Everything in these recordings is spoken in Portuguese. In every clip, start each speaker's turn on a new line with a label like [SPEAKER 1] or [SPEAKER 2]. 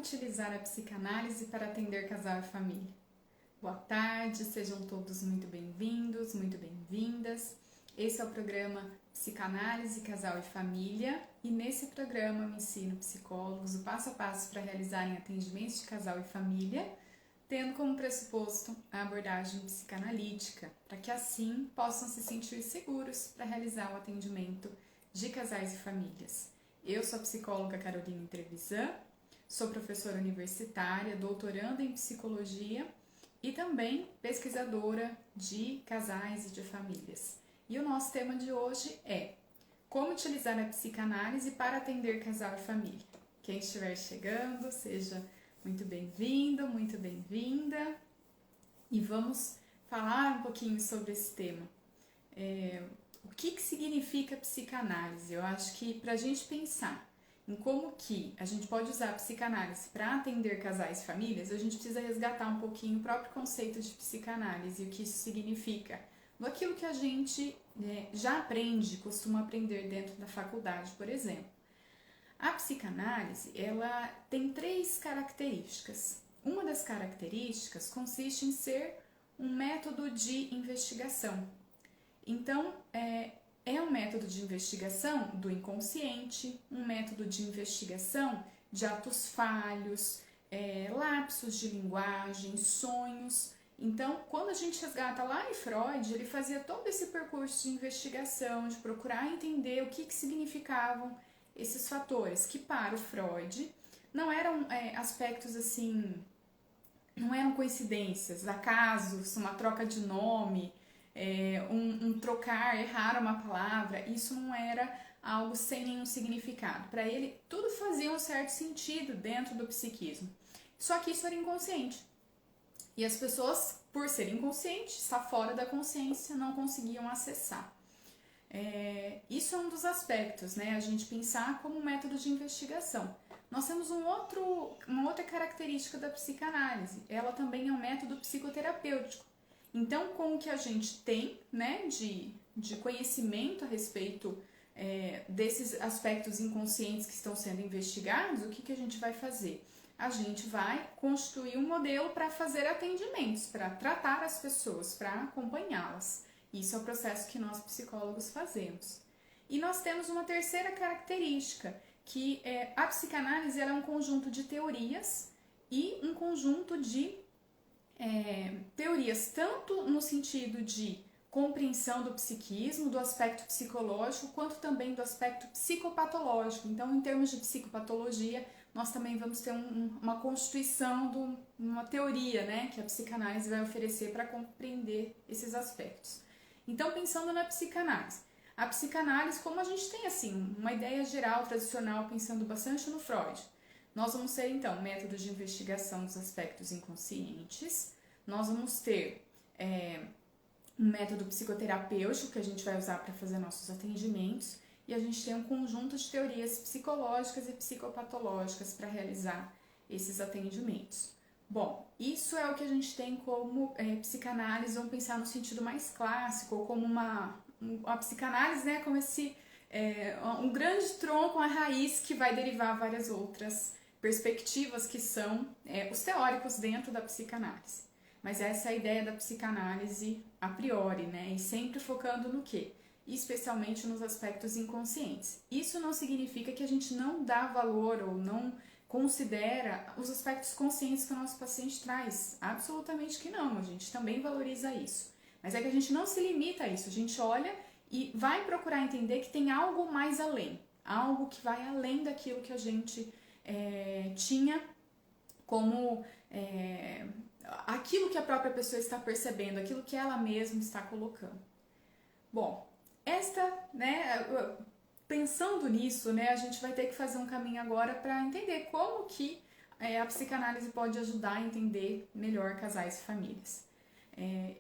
[SPEAKER 1] utilizar a psicanálise para atender casal e família. Boa tarde, sejam todos muito bem-vindos, muito bem-vindas. Esse é o programa Psicanálise, Casal e Família e nesse programa eu ensino psicólogos o passo a passo para realizarem atendimentos de casal e família, tendo como pressuposto a abordagem psicanalítica, para que assim possam se sentir seguros para realizar o atendimento de casais e famílias. Eu sou a psicóloga Caroline Trevisan, sou professora universitária, doutoranda em psicologia e também pesquisadora de casais e de famílias. E o nosso tema de hoje é como utilizar a psicanálise para atender casal e família. Quem estiver chegando, seja muito bem-vindo, muito bem-vinda. E vamos falar um pouquinho sobre esse tema. O que significa psicanálise? Eu acho que para a gente pensar em como que a gente pode usar a psicanálise para atender casais e famílias, a gente precisa resgatar um pouquinho o próprio conceito de psicanálise e o que isso significa. Daquilo que a gente já aprende, costuma aprender dentro da faculdade, por exemplo. A psicanálise, ela tem 3 características. Uma das características consiste em ser um método de investigação. Então, é um método de investigação do inconsciente, um método de investigação de atos falhos, lapsos de linguagem, sonhos. Então, quando a gente resgata lá em Freud, ele fazia todo esse percurso de investigação, de procurar entender o que significavam esses fatores, que para o Freud não eram aspectos assim, não eram coincidências, acasos, uma troca de nome, um trocar, errar uma palavra, isso não era algo sem nenhum significado. Para ele, tudo fazia um certo sentido dentro do psiquismo, só que isso era inconsciente. E as pessoas, por serem inconscientes, estar fora da consciência, não conseguiam acessar. Isso é um dos aspectos, né? A gente pensar como um método de investigação. Nós temos uma outra característica da psicanálise. Ela também é um método psicoterapêutico. Então, com o que a gente tem, né, de conhecimento a respeito desses aspectos inconscientes que estão sendo investigados, o que a gente vai fazer? A gente vai construir um modelo para fazer atendimentos, para tratar as pessoas, para acompanhá-las. Isso é o processo que nós psicólogos fazemos. E nós temos uma terceira característica, que a psicanálise ela é um conjunto de teorias e um conjunto de teorias, tanto no sentido de compreensão do psiquismo, do aspecto psicológico, quanto também do aspecto psicopatológico. Então, em termos de psicopatologia, nós também vamos ter uma constituição de uma teoria, né, que a psicanálise vai oferecer para compreender esses aspectos. Então, pensando na psicanálise. A psicanálise, como a gente tem assim, uma ideia geral, tradicional, pensando bastante no Freud, nós vamos ter, então, métodos de investigação dos aspectos inconscientes, nós vamos ter um método psicoterapêutico que a gente vai usar para fazer nossos atendimentos, e a gente tem um conjunto de teorias psicológicas e psicopatológicas para realizar esses atendimentos. Bom, isso é o que a gente tem como psicanálise, vamos pensar no sentido mais clássico, ou como uma psicanálise, né, como um grande tronco, uma raiz que vai derivar várias outras perspectivas que são os teóricos dentro da psicanálise. Mas essa é a ideia da psicanálise a priori, né, e sempre focando no quê? Especialmente nos aspectos inconscientes. Isso não significa que a gente não dá valor ou não considera os aspectos conscientes que o nosso paciente traz. Absolutamente que não, a gente também valoriza isso. Mas é que a gente não se limita a isso, a gente olha e vai procurar entender que tem algo mais além, algo que vai além daquilo que a gente tinha como aquilo que a própria pessoa está percebendo, aquilo que ela mesma está colocando. Bom, pensando nisso, né, a gente vai ter que fazer um caminho agora para entender como que a psicanálise pode ajudar a entender melhor casais e famílias.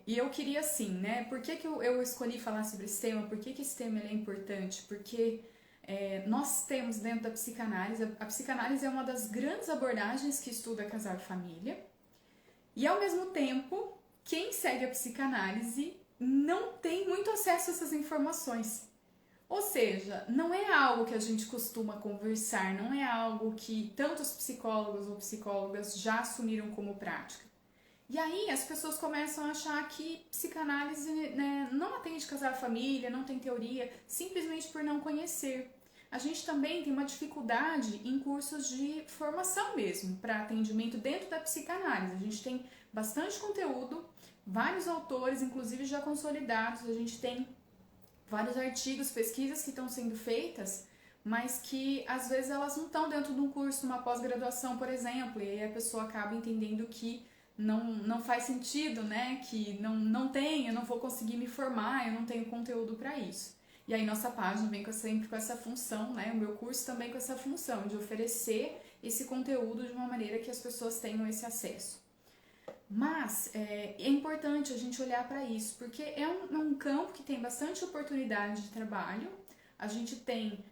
[SPEAKER 1] E eu queria assim, né, por que eu escolhi falar sobre esse tema, por que esse tema é importante? Porque nós temos dentro da psicanálise, a psicanálise é uma das grandes abordagens que estuda casal e família, e ao mesmo tempo, quem segue a psicanálise não tem muito acesso a essas informações. Ou seja, não é algo que a gente costuma conversar, não é algo que tantos psicólogos ou psicólogas já assumiram como prática. E aí as pessoas começam a achar que psicanálise, né, não atende casal e família, não tem teoria, simplesmente por não conhecer. A gente também tem uma dificuldade em cursos de formação mesmo, para atendimento dentro da psicanálise. A gente tem bastante conteúdo, vários autores, inclusive já consolidados, a gente tem vários artigos, pesquisas que estão sendo feitas, mas que às vezes elas não estão dentro de um curso, uma pós-graduação, por exemplo, e aí a pessoa acaba entendendo que não faz sentido, né? Que não tem, eu não vou conseguir me formar, eu não tenho conteúdo para isso. E aí nossa página vem sempre com essa função, né? O meu curso também com essa função de oferecer esse conteúdo de uma maneira que as pessoas tenham esse acesso. Mas é importante a gente olhar para isso, porque é um campo que tem bastante oportunidade de trabalho. A gente tem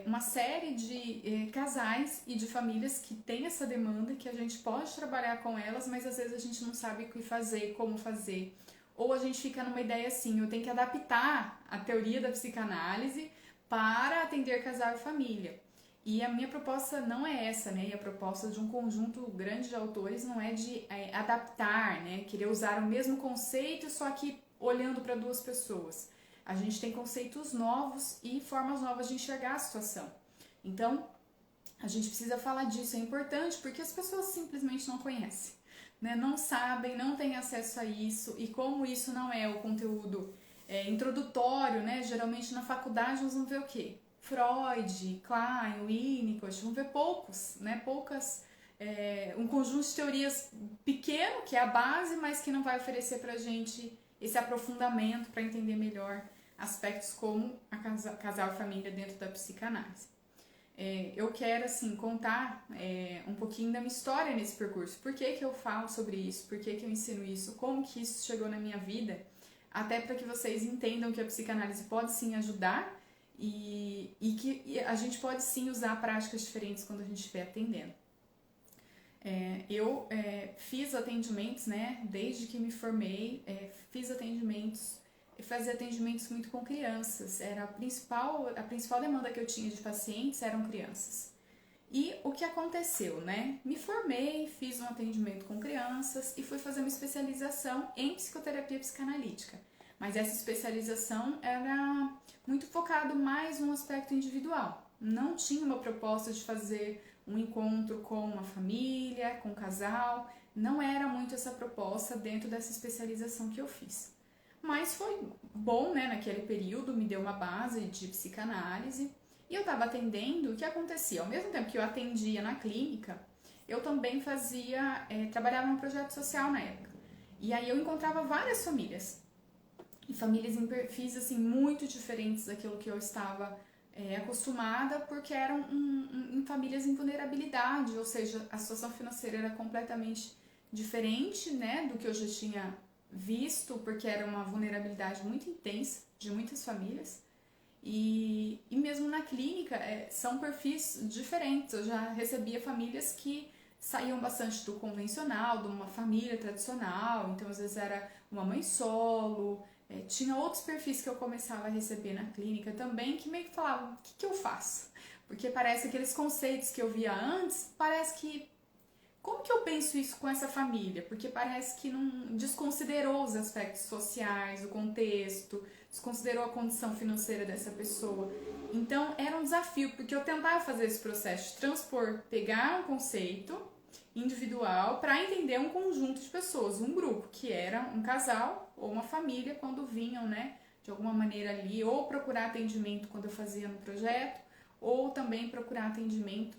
[SPEAKER 1] uma série de casais e de famílias que têm essa demanda, que a gente pode trabalhar com elas, mas às vezes a gente não sabe o que fazer, como fazer. Ou a gente fica numa ideia assim, eu tenho que adaptar a teoria da psicanálise para atender casal e família. E a minha proposta não é essa, né? E a proposta de um conjunto grande de autores não é de adaptar, né? Querer usar o mesmo conceito, só que olhando para duas pessoas. A gente tem conceitos novos e formas novas de enxergar a situação. Então, a gente precisa falar disso, é importante porque as pessoas simplesmente não conhecem, né? Não sabem, não têm acesso a isso, e como isso não é o conteúdo introdutório, né? Geralmente na faculdade nós vamos ver o quê? Freud, Klein, Winnicott, vamos ver poucos, né? Um conjunto de teorias pequeno, que é a base, mas que não vai oferecer pra gente esse aprofundamento para entender melhor aspectos como a casal e família dentro da psicanálise. Eu quero, assim, contar um pouquinho da minha história nesse percurso. Por que que eu falo sobre isso? Por que que eu ensino isso? Como que isso chegou na minha vida? Até para que vocês entendam que a psicanálise pode sim ajudar e que a gente pode sim usar práticas diferentes quando a gente estiver atendendo. Eu fiz atendimentos, né, desde que me formei, fazia atendimentos muito com crianças. Era a principal demanda que eu tinha de pacientes eram crianças. E o que aconteceu, né? Me formei, fiz um atendimento com crianças e fui fazer uma especialização em psicoterapia psicanalítica. Mas essa especialização era muito focado mais no aspecto individual. Não tinha uma proposta de fazer um encontro com uma família, com um casal. Não era muito essa proposta dentro dessa especialização que eu fiz. Mas foi bom, né? Naquele período me deu uma base de psicanálise. E eu estava atendendo, o que acontecia? Ao mesmo tempo que eu atendia na clínica, eu também trabalhava num projeto social na época. E aí eu encontrava várias famílias. E famílias em perfis assim, muito diferentes daquilo que eu estava acostumada, porque eram em famílias em vulnerabilidade, ou seja, a situação financeira era completamente diferente, né, do que eu já tinha visto, porque era uma vulnerabilidade muito intensa de muitas famílias. E mesmo na clínica são perfis diferentes. Eu já recebia famílias que saíam bastante do convencional, de uma família tradicional, então às vezes era uma mãe solo. Tinha outros perfis que eu começava a receber na clínica também, que meio que falavam, o que eu faço? Porque parece aqueles conceitos que eu via antes, parece que, como que eu penso isso com essa família? Porque parece que não desconsiderou os aspectos sociais, o contexto, desconsiderou a condição financeira dessa pessoa. Então era um desafio, porque eu tentava fazer esse processo de transpor, pegar um conceito individual para entender um conjunto de pessoas, um grupo, que era um casal ou uma família quando vinham, né, de alguma maneira ali, ou procurar atendimento quando eu fazia no projeto, ou também procurar atendimento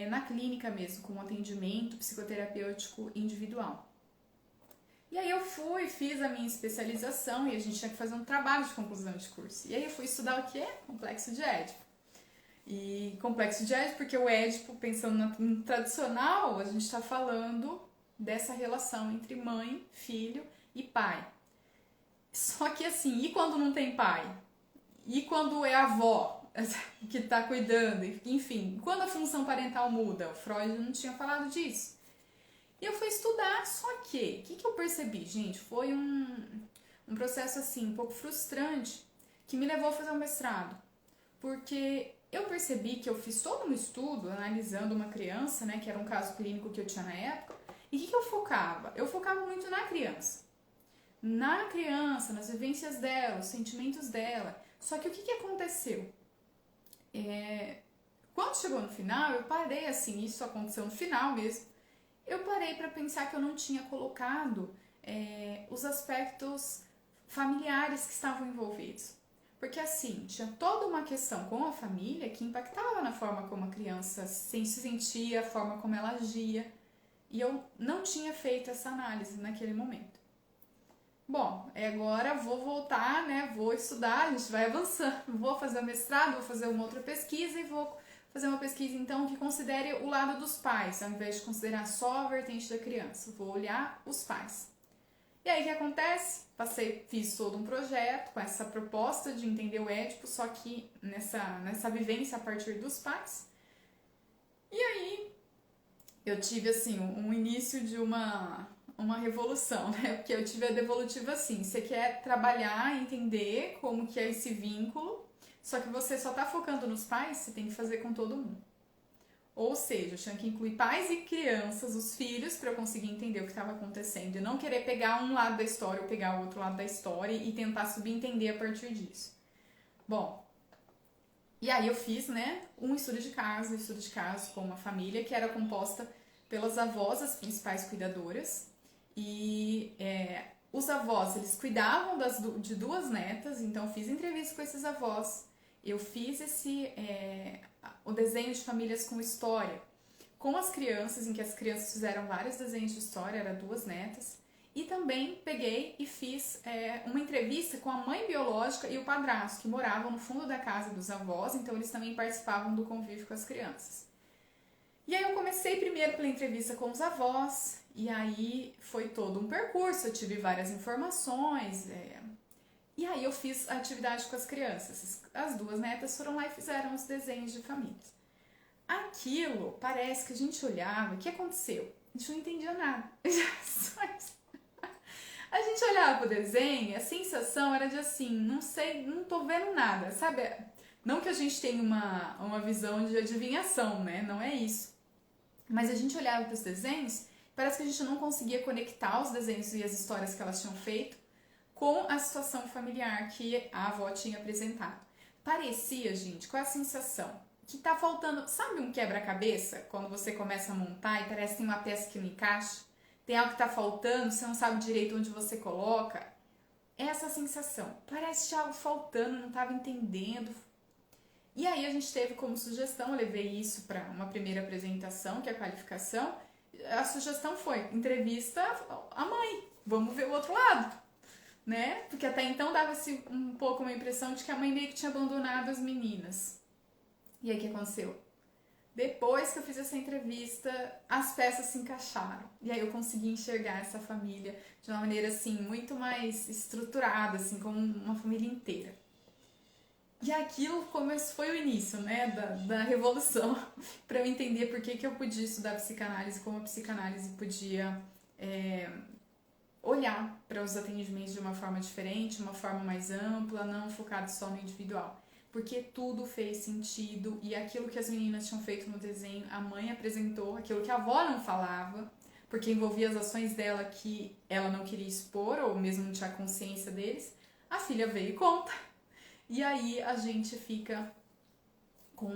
[SPEAKER 1] na clínica mesmo, com atendimento psicoterapêutico individual. E aí eu fiz a minha especialização e a gente tinha que fazer um trabalho de conclusão de curso. E aí eu fui estudar o quê? Complexo de Édipo. E complexo de Édipo porque o Édipo, pensando no tradicional, a gente está falando dessa relação entre mãe, filho e pai. Só que assim, e quando não tem pai? E quando é a avó que está cuidando? Enfim, quando a função parental muda? O Freud não tinha falado disso. E eu fui estudar, só que, o que eu percebi, gente? Foi um processo assim, um pouco frustrante, que me levou a fazer o mestrado? Porque eu percebi que eu fiz todo um estudo analisando uma criança, né, que era um caso clínico que eu tinha na época, e o que eu focava? Eu focava muito na criança. Na criança, nas vivências dela, os sentimentos dela. Só que o que aconteceu? Quando chegou no final, eu parei assim, isso aconteceu no final mesmo, eu parei para pensar que eu não tinha colocado os aspectos familiares que estavam envolvidos. Porque assim, tinha toda uma questão com a família que impactava na forma como a criança se sentia, a forma como ela agia. E eu não tinha feito essa análise naquele momento. Bom, agora vou voltar, né? Vou estudar, a gente vai avançando. Vou fazer o mestrado, vou fazer uma outra pesquisa e vou fazer uma pesquisa então que considere o lado dos pais, ao invés de considerar só a vertente da criança. Vou olhar os pais. E aí o que acontece? Fiz todo um projeto com essa proposta de entender o Édipo, só que nessa vivência a partir dos pais. E aí eu tive assim um início de uma revolução, né? Porque eu tive a devolutiva assim, você quer trabalhar, entender como que é esse vínculo, só que você só tá focando nos pais, você tem que fazer com todo mundo. Ou seja, eu tinha que incluir pais e crianças, os filhos, para eu conseguir entender o que estava acontecendo. E não querer pegar um lado da história ou pegar o outro lado da história e tentar subentender a partir disso. Bom, e aí eu fiz, né, um estudo de caso com uma família que era composta pelas avós, as principais cuidadoras. E os avós, eles cuidavam de duas netas, então eu fiz entrevista com esses avós. Eu fiz o desenho de famílias com história com as crianças, em que as crianças fizeram vários desenhos de história, eram duas netas. E também peguei e fiz uma entrevista com a mãe biológica e o padrasto, que moravam no fundo da casa dos avós, então eles também participavam do convívio com as crianças. E aí eu comecei primeiro pela entrevista com os avós, e aí foi todo um percurso, eu tive várias informações, e aí eu fiz a atividade com as crianças. As duas netas foram lá e fizeram os desenhos de famílias. Aquilo, parece que a gente olhava, o que aconteceu? A gente não entendia nada. A gente olhava pro desenho, a sensação era de assim, não sei, não tô vendo nada, sabe? Não que a gente tenha uma visão de adivinhação, né? Não é isso. Mas a gente olhava para os desenhos, parece que a gente não conseguia conectar os desenhos e as histórias que elas tinham feito com a situação familiar que a avó tinha apresentado. Parecia, gente, qual é a sensação? Que tá faltando, sabe um quebra-cabeça? Quando você começa a montar e parece que tem uma peça que não encaixa, tem algo que tá faltando, você não sabe direito onde você coloca. Essa sensação, parece que tinha algo faltando, não estava entendendo. E aí a gente teve como sugestão, eu levei isso para uma primeira apresentação, que é a qualificação. A sugestão foi, entrevista a mãe, vamos ver o outro lado, né? Porque até então dava-se um pouco uma impressão de que a mãe meio que tinha abandonado as meninas. E aí o que aconteceu? Depois que eu fiz essa entrevista, as peças se encaixaram. E aí eu consegui enxergar essa família de uma maneira assim, muito mais estruturada, assim, como uma família inteira. E aquilo foi o início, né, da revolução, para eu entender por que eu podia estudar psicanálise, como a psicanálise podia olhar para os atendimentos de uma forma diferente, uma forma mais ampla, não focada só no individual. Porque tudo fez sentido e aquilo que as meninas tinham feito no desenho, a mãe apresentou, aquilo que a avó não falava, porque envolvia as ações dela que ela não queria expor ou mesmo não tinha consciência deles, a filha veio e conta. E aí a gente fica com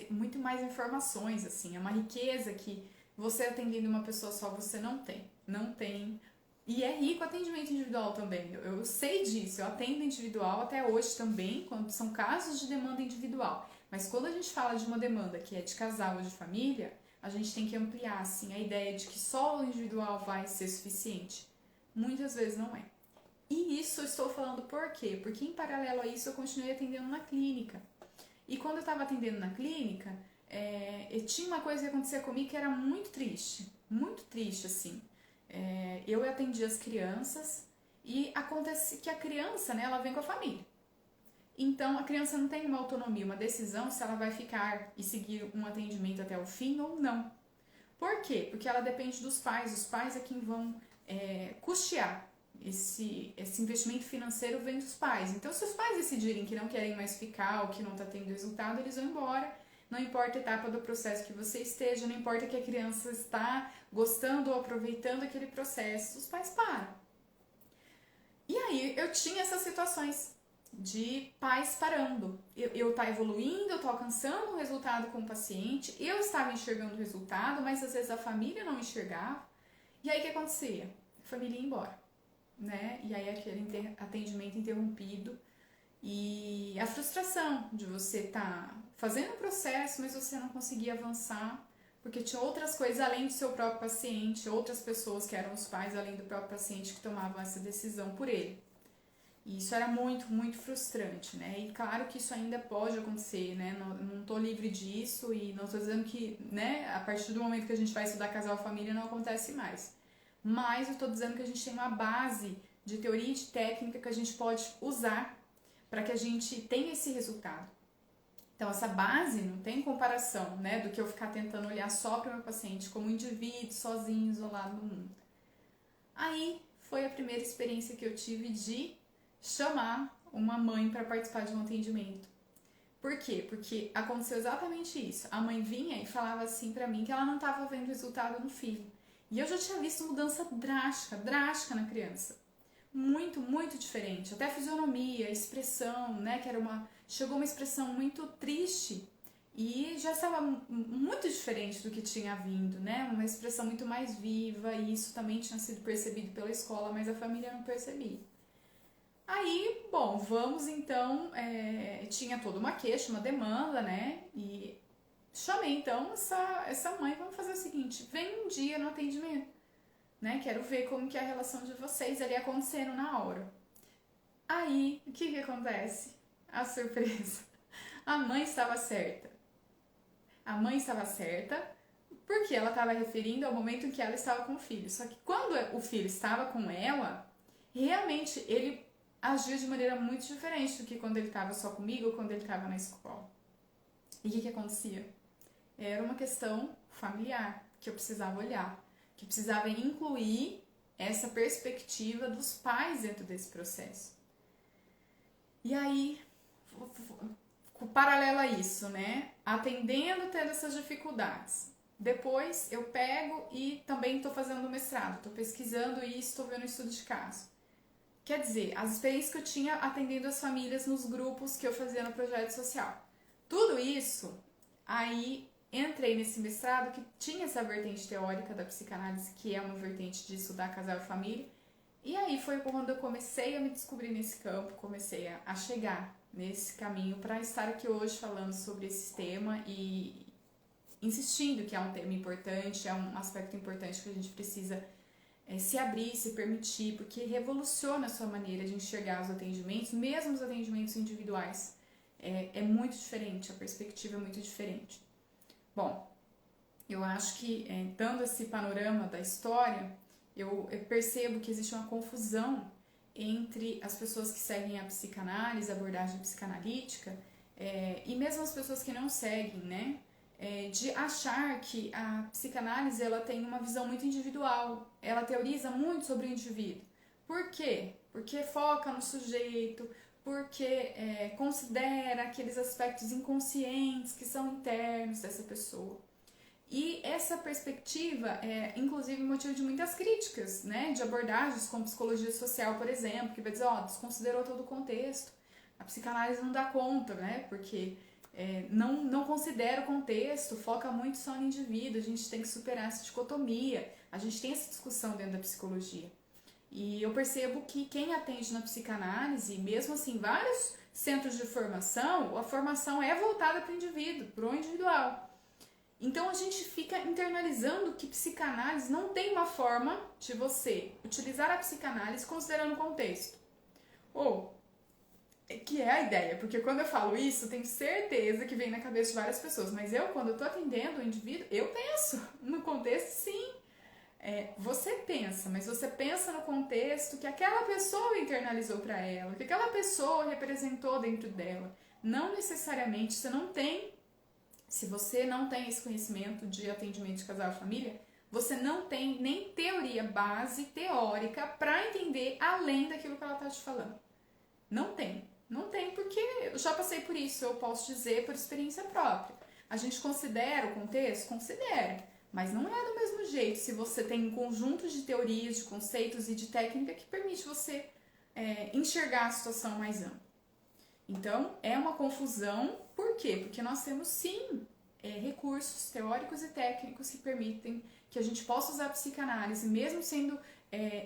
[SPEAKER 1] muito mais informações, assim, é uma riqueza que você atendendo uma pessoa só você não tem. Não tem. E é rico o atendimento individual também. Eu sei disso, eu atendo individual até hoje também, quando são casos de demanda individual. Mas quando a gente fala de uma demanda que é de casal ou de família, a gente tem que ampliar assim, a ideia de que só o individual vai ser suficiente. Muitas vezes não é. E isso eu estou falando por quê? Porque em paralelo a isso eu continuei atendendo na clínica. E quando eu estava atendendo na clínica, tinha uma coisa que acontecia comigo que era muito triste assim. Eu atendia as crianças e acontece que a criança, né, ela vem com a família. Então a criança não tem uma autonomia, uma decisão se ela vai ficar e seguir um atendimento até o fim ou não. Por quê? Porque ela depende dos pais, os pais é quem vão custear esse investimento financeiro vem dos pais. Então, se os pais decidirem que não querem mais ficar ou que não está tendo resultado, eles vão embora. Não importa a etapa do processo que você esteja, não importa que a criança está gostando ou aproveitando aquele processo, os pais param. E aí eu tinha essas situações de pais parando. Eu tá evoluindo, eu tô alcançando um resultado com o paciente, eu estava enxergando o resultado, mas às vezes a família não enxergava. E aí o que acontecia? A família ia embora, né? E aí aquele atendimento interrompido e a frustração de você estar fazendo o processo, mas você não conseguia avançar, porque tinha outras coisas além do seu próprio paciente, outras pessoas que eram os pais além do próprio paciente que tomavam essa decisão por ele. E isso era muito, muito frustrante, né? E claro que isso ainda pode acontecer, né? Não tô livre disso e não tô dizendo que, né, a partir do momento que a gente vai estudar casal família não acontece mais. Mas eu tô dizendo que a gente tem uma base de teoria e de técnica que a gente pode usar para que a gente tenha esse resultado. Então, essa base não tem comparação, né, do que eu ficar tentando olhar só para o meu paciente como um indivíduo, sozinho, isolado no mundo. Aí foi a primeira experiência que eu tive de chamar uma mãe para participar de um atendimento. Por quê? Porque aconteceu exatamente isso. A mãe vinha e falava assim para mim que ela não estava vendo resultado no filho. E eu já tinha visto mudança drástica na criança. Muito, muito diferente. Até a fisionomia, a expressão, né? Chegou uma expressão muito triste e já estava muito diferente do que tinha vindo, né? Uma expressão muito mais viva e isso também tinha sido percebido pela escola, mas a família não percebia. Aí, bom, vamos então, tinha toda uma queixa, uma demanda, né? E chamei então essa mãe, vamos fazer o seguinte, vem um dia no atendimento, né? Quero ver como que é a relação de vocês ali acontecendo na hora. Aí, o que acontece? A surpresa. A mãe estava certa. A mãe estava certa porque ela estava referindo ao momento em que ela estava com o filho. Só que quando o filho estava com ela, realmente ele agiu de maneira muito diferente do que quando ele estava só comigo ou quando ele estava na escola. E o que acontecia? Era uma questão familiar que eu precisava olhar, que precisava incluir essa perspectiva dos pais dentro desse processo. E aí, paralelo a isso, né? Atendendo, tendo essas dificuldades. Depois eu pego e também estou fazendo mestrado, estou pesquisando e estou vendo estudo de caso. Quer dizer, as experiências que eu tinha atendendo as famílias nos grupos que eu fazia no projeto social. Tudo isso, aí entrei nesse mestrado que tinha essa vertente teórica da psicanálise, que é uma vertente de estudar casal e família. E aí foi quando eu comecei a me descobrir nesse campo, comecei a chegar nesse caminho para estar aqui hoje falando sobre esse tema e insistindo que é um tema importante, é um aspecto importante que a gente precisa se abrir, se permitir, porque revoluciona a sua maneira de enxergar os atendimentos, mesmo os atendimentos individuais. É muito diferente, a perspectiva é muito diferente. Bom, eu acho que, dando esse panorama da história, eu percebo que existe uma confusão entre as pessoas que seguem a psicanálise, a abordagem psicanalítica, e mesmo as pessoas que não seguem, né? De achar que a psicanálise ela tem uma visão muito individual, ela teoriza muito sobre o indivíduo. Por quê? Porque foca no sujeito, porque considera aqueles aspectos inconscientes que são internos dessa pessoa. E essa perspectiva é, inclusive, motivo de muitas críticas, né? De abordagens como psicologia social, por exemplo, que vai dizer, desconsiderou todo o contexto. A psicanálise não dá conta, né? Porque não considera o contexto, foca muito só no indivíduo, a gente tem que superar essa dicotomia, a gente tem essa discussão dentro da psicologia. E eu percebo que quem atende na psicanálise, mesmo assim, vários centros de formação, a formação é voltada para o indivíduo, para o individual. Então a gente fica internalizando que psicanálise não tem uma forma de você utilizar a psicanálise considerando o contexto. Ou, que é a ideia, porque quando eu falo isso, tenho certeza que vem na cabeça de várias pessoas, mas quando eu estou atendendo o indivíduo, eu penso no contexto, sim. Você pensa, mas você pensa no contexto que aquela pessoa internalizou para ela, que aquela pessoa representou dentro dela. Não necessariamente, se você não tem esse conhecimento de atendimento de casal e família, você não tem nem teoria base teórica para entender além daquilo que ela está te falando. Não tem. Não tem porque eu já passei por isso, eu posso dizer por experiência própria. A gente considera o contexto? Considera. Mas não é do mesmo jeito se você tem um conjunto de teorias, de conceitos e de técnica que permite você enxergar a situação mais ampla. Então, é uma confusão. Por quê? Porque nós temos, sim, recursos teóricos e técnicos que permitem que a gente possa usar a psicanálise, mesmo sendo,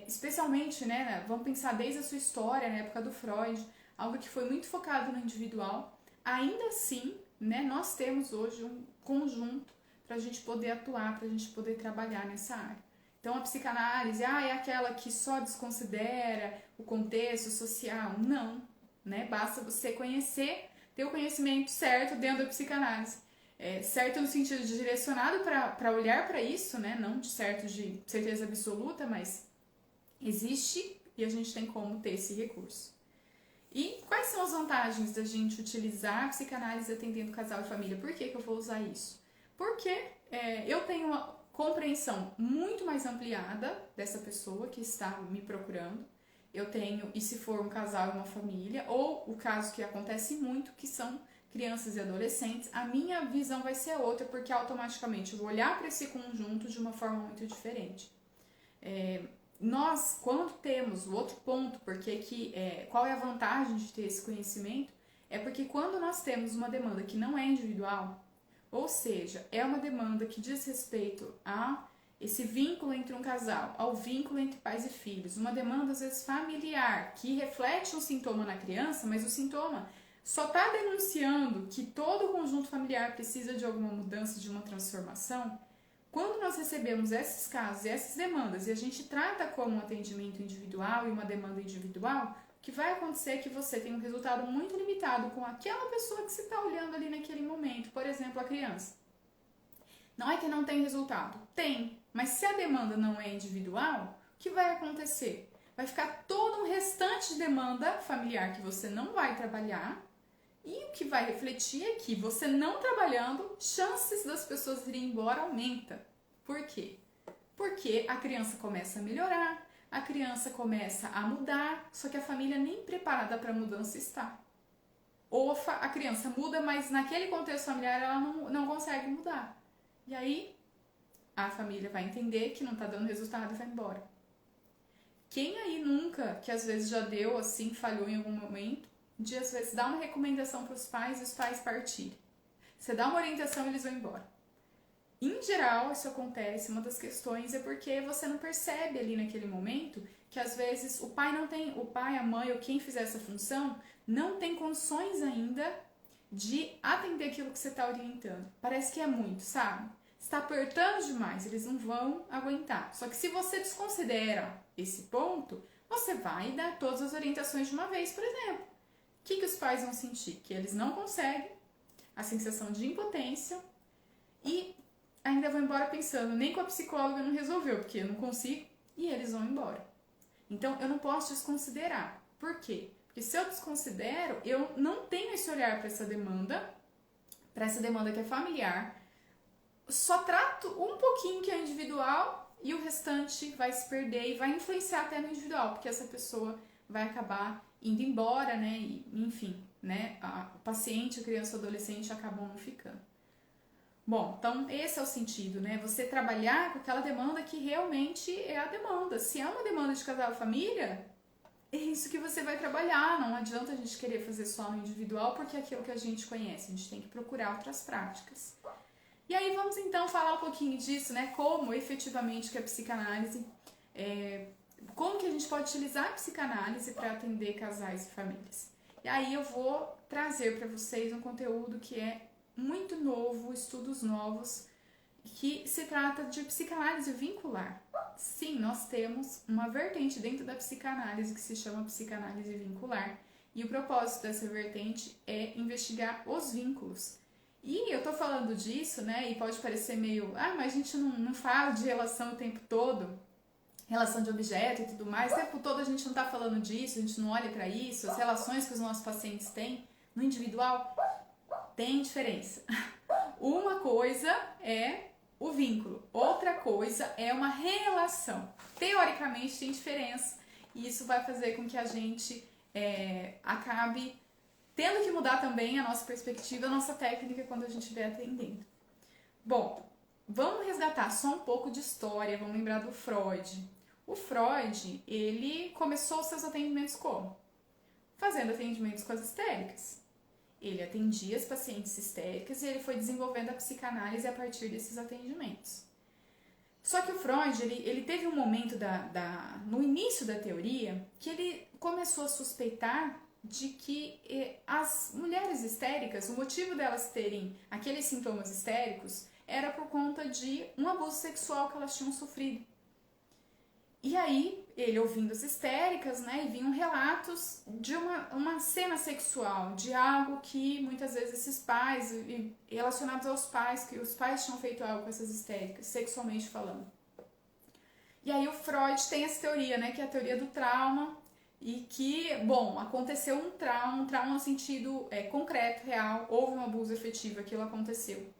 [SPEAKER 1] especialmente, né, vamos pensar desde a sua história, na época do Freud, algo que foi muito focado no individual. Ainda assim, né, nós temos hoje um conjunto para a gente poder atuar, para a gente poder trabalhar nessa área. Então, a psicanálise, é aquela que só desconsidera o contexto social. Não, né? Basta você conhecer, ter o conhecimento certo dentro da psicanálise. Certo no sentido de direcionado para olhar para isso, né? Não de certo de certeza absoluta, mas existe e a gente tem como ter esse recurso. E quais são as vantagens da gente utilizar a psicanálise atendendo casal e família? Por que eu vou usar isso? Porque eu tenho uma compreensão muito mais ampliada dessa pessoa que está me procurando. Eu tenho, e se for um casal e uma família, ou o caso que acontece muito, que são crianças e adolescentes, a minha visão vai ser outra, porque automaticamente eu vou olhar para esse conjunto de uma forma muito diferente. Nós, quando temos o outro ponto, qual é a vantagem de ter esse conhecimento, é porque quando nós temos uma demanda que não é individual, ou seja, é uma demanda que diz respeito a esse vínculo entre um casal, ao vínculo entre pais e filhos, uma demanda às vezes familiar, que reflete um sintoma na criança, mas o sintoma só está denunciando que todo o conjunto familiar precisa de alguma mudança, de uma transformação. Quando nós recebemos esses casos e essas demandas e a gente trata como um atendimento individual e uma demanda individual, o que vai acontecer é que você tem um resultado muito limitado com aquela pessoa que você está olhando ali naquele momento, por exemplo, a criança. Não é que não tem resultado, tem, mas se a demanda não é individual, o que vai acontecer? Vai ficar todo um restante de demanda familiar que você não vai trabalhar. E o que vai refletir é que você não trabalhando, chances das pessoas irem embora aumenta. Por quê? Porque a criança começa a melhorar, a criança começa a mudar, só que a família nem preparada para a mudança está. Ou a criança muda, mas naquele contexto familiar ela não consegue mudar. E aí a família vai entender que não está dando resultado e vai embora. Quem aí nunca, que às vezes já deu assim, falhou em algum momento, de às vezes dar uma recomendação para os pais e os pais partirem. Você dá uma orientação e eles vão embora. Em geral, isso acontece, uma das questões é porque você não percebe ali naquele momento que às vezes o pai, a mãe ou quem fizer essa função não tem condições ainda de atender aquilo que você está orientando. Parece que é muito, sabe? Você está apertando demais, eles não vão aguentar. Só que se você desconsidera esse ponto, você vai dar todas as orientações de uma vez, por exemplo. O que os pais vão sentir? Que eles não conseguem, a sensação de impotência e ainda vão embora pensando, nem com a psicóloga não resolveu, porque eu não consigo, e eles vão embora. Então, eu não posso desconsiderar. Por quê? Porque se eu desconsidero, eu não tenho esse olhar para essa demanda que é familiar, só trato um pouquinho que é individual e o restante vai se perder e vai influenciar até no individual, porque essa pessoa vai acabar indo embora, né? E, enfim, né? O paciente, a criança ou adolescente acabam não ficando. Bom, então esse é o sentido, né? Você trabalhar com aquela demanda que realmente é a demanda. Se é uma demanda de casal e família, é isso que você vai trabalhar. Não adianta a gente querer fazer só no individual, porque é aquilo que a gente conhece. A gente tem que procurar outras práticas. E aí vamos então falar um pouquinho disso, né? Como efetivamente que a psicanálise como que a gente pode utilizar a psicanálise para atender casais e famílias. E aí eu vou trazer para vocês um conteúdo que é muito novo, estudos novos, que se trata de psicanálise vincular. Sim, nós temos uma vertente dentro da psicanálise que se chama psicanálise vincular. E o propósito dessa vertente é investigar os vínculos. E eu tô falando disso, né, e pode parecer meio, mas a gente não fala de relação o tempo todo, relação de objeto e tudo mais, o tempo todo a gente não tá falando disso, a gente não olha para isso, as relações que os nossos pacientes têm no individual tem diferença. Uma coisa é o vínculo. Outra coisa é uma relação. Teoricamente tem diferença e isso vai fazer com que a gente acabe tendo que mudar também a nossa perspectiva, a nossa técnica quando a gente estiver atendendo. Bom, vamos resgatar só um pouco de história, vamos lembrar do Freud. O Freud, ele começou seus atendimentos como? Fazendo atendimentos com as histéricas. Ele atendia as pacientes histéricas e ele foi desenvolvendo a psicanálise a partir desses atendimentos. Só que o Freud, ele teve um momento no início da teoria que ele começou a suspeitar de que as mulheres histéricas, o motivo delas terem aqueles sintomas histéricos era por conta de um abuso sexual que elas tinham sofrido. E aí, ele ouvindo as histéricas, né, e vinham relatos de uma cena sexual, de algo que muitas vezes esses pais, relacionados aos pais, que os pais tinham feito algo com essas histéricas, sexualmente falando. E aí o Freud tem essa teoria, né, que é a teoria do trauma, e que, bom, aconteceu um trauma no sentido concreto, real, houve um abuso efetivo, aquilo aconteceu.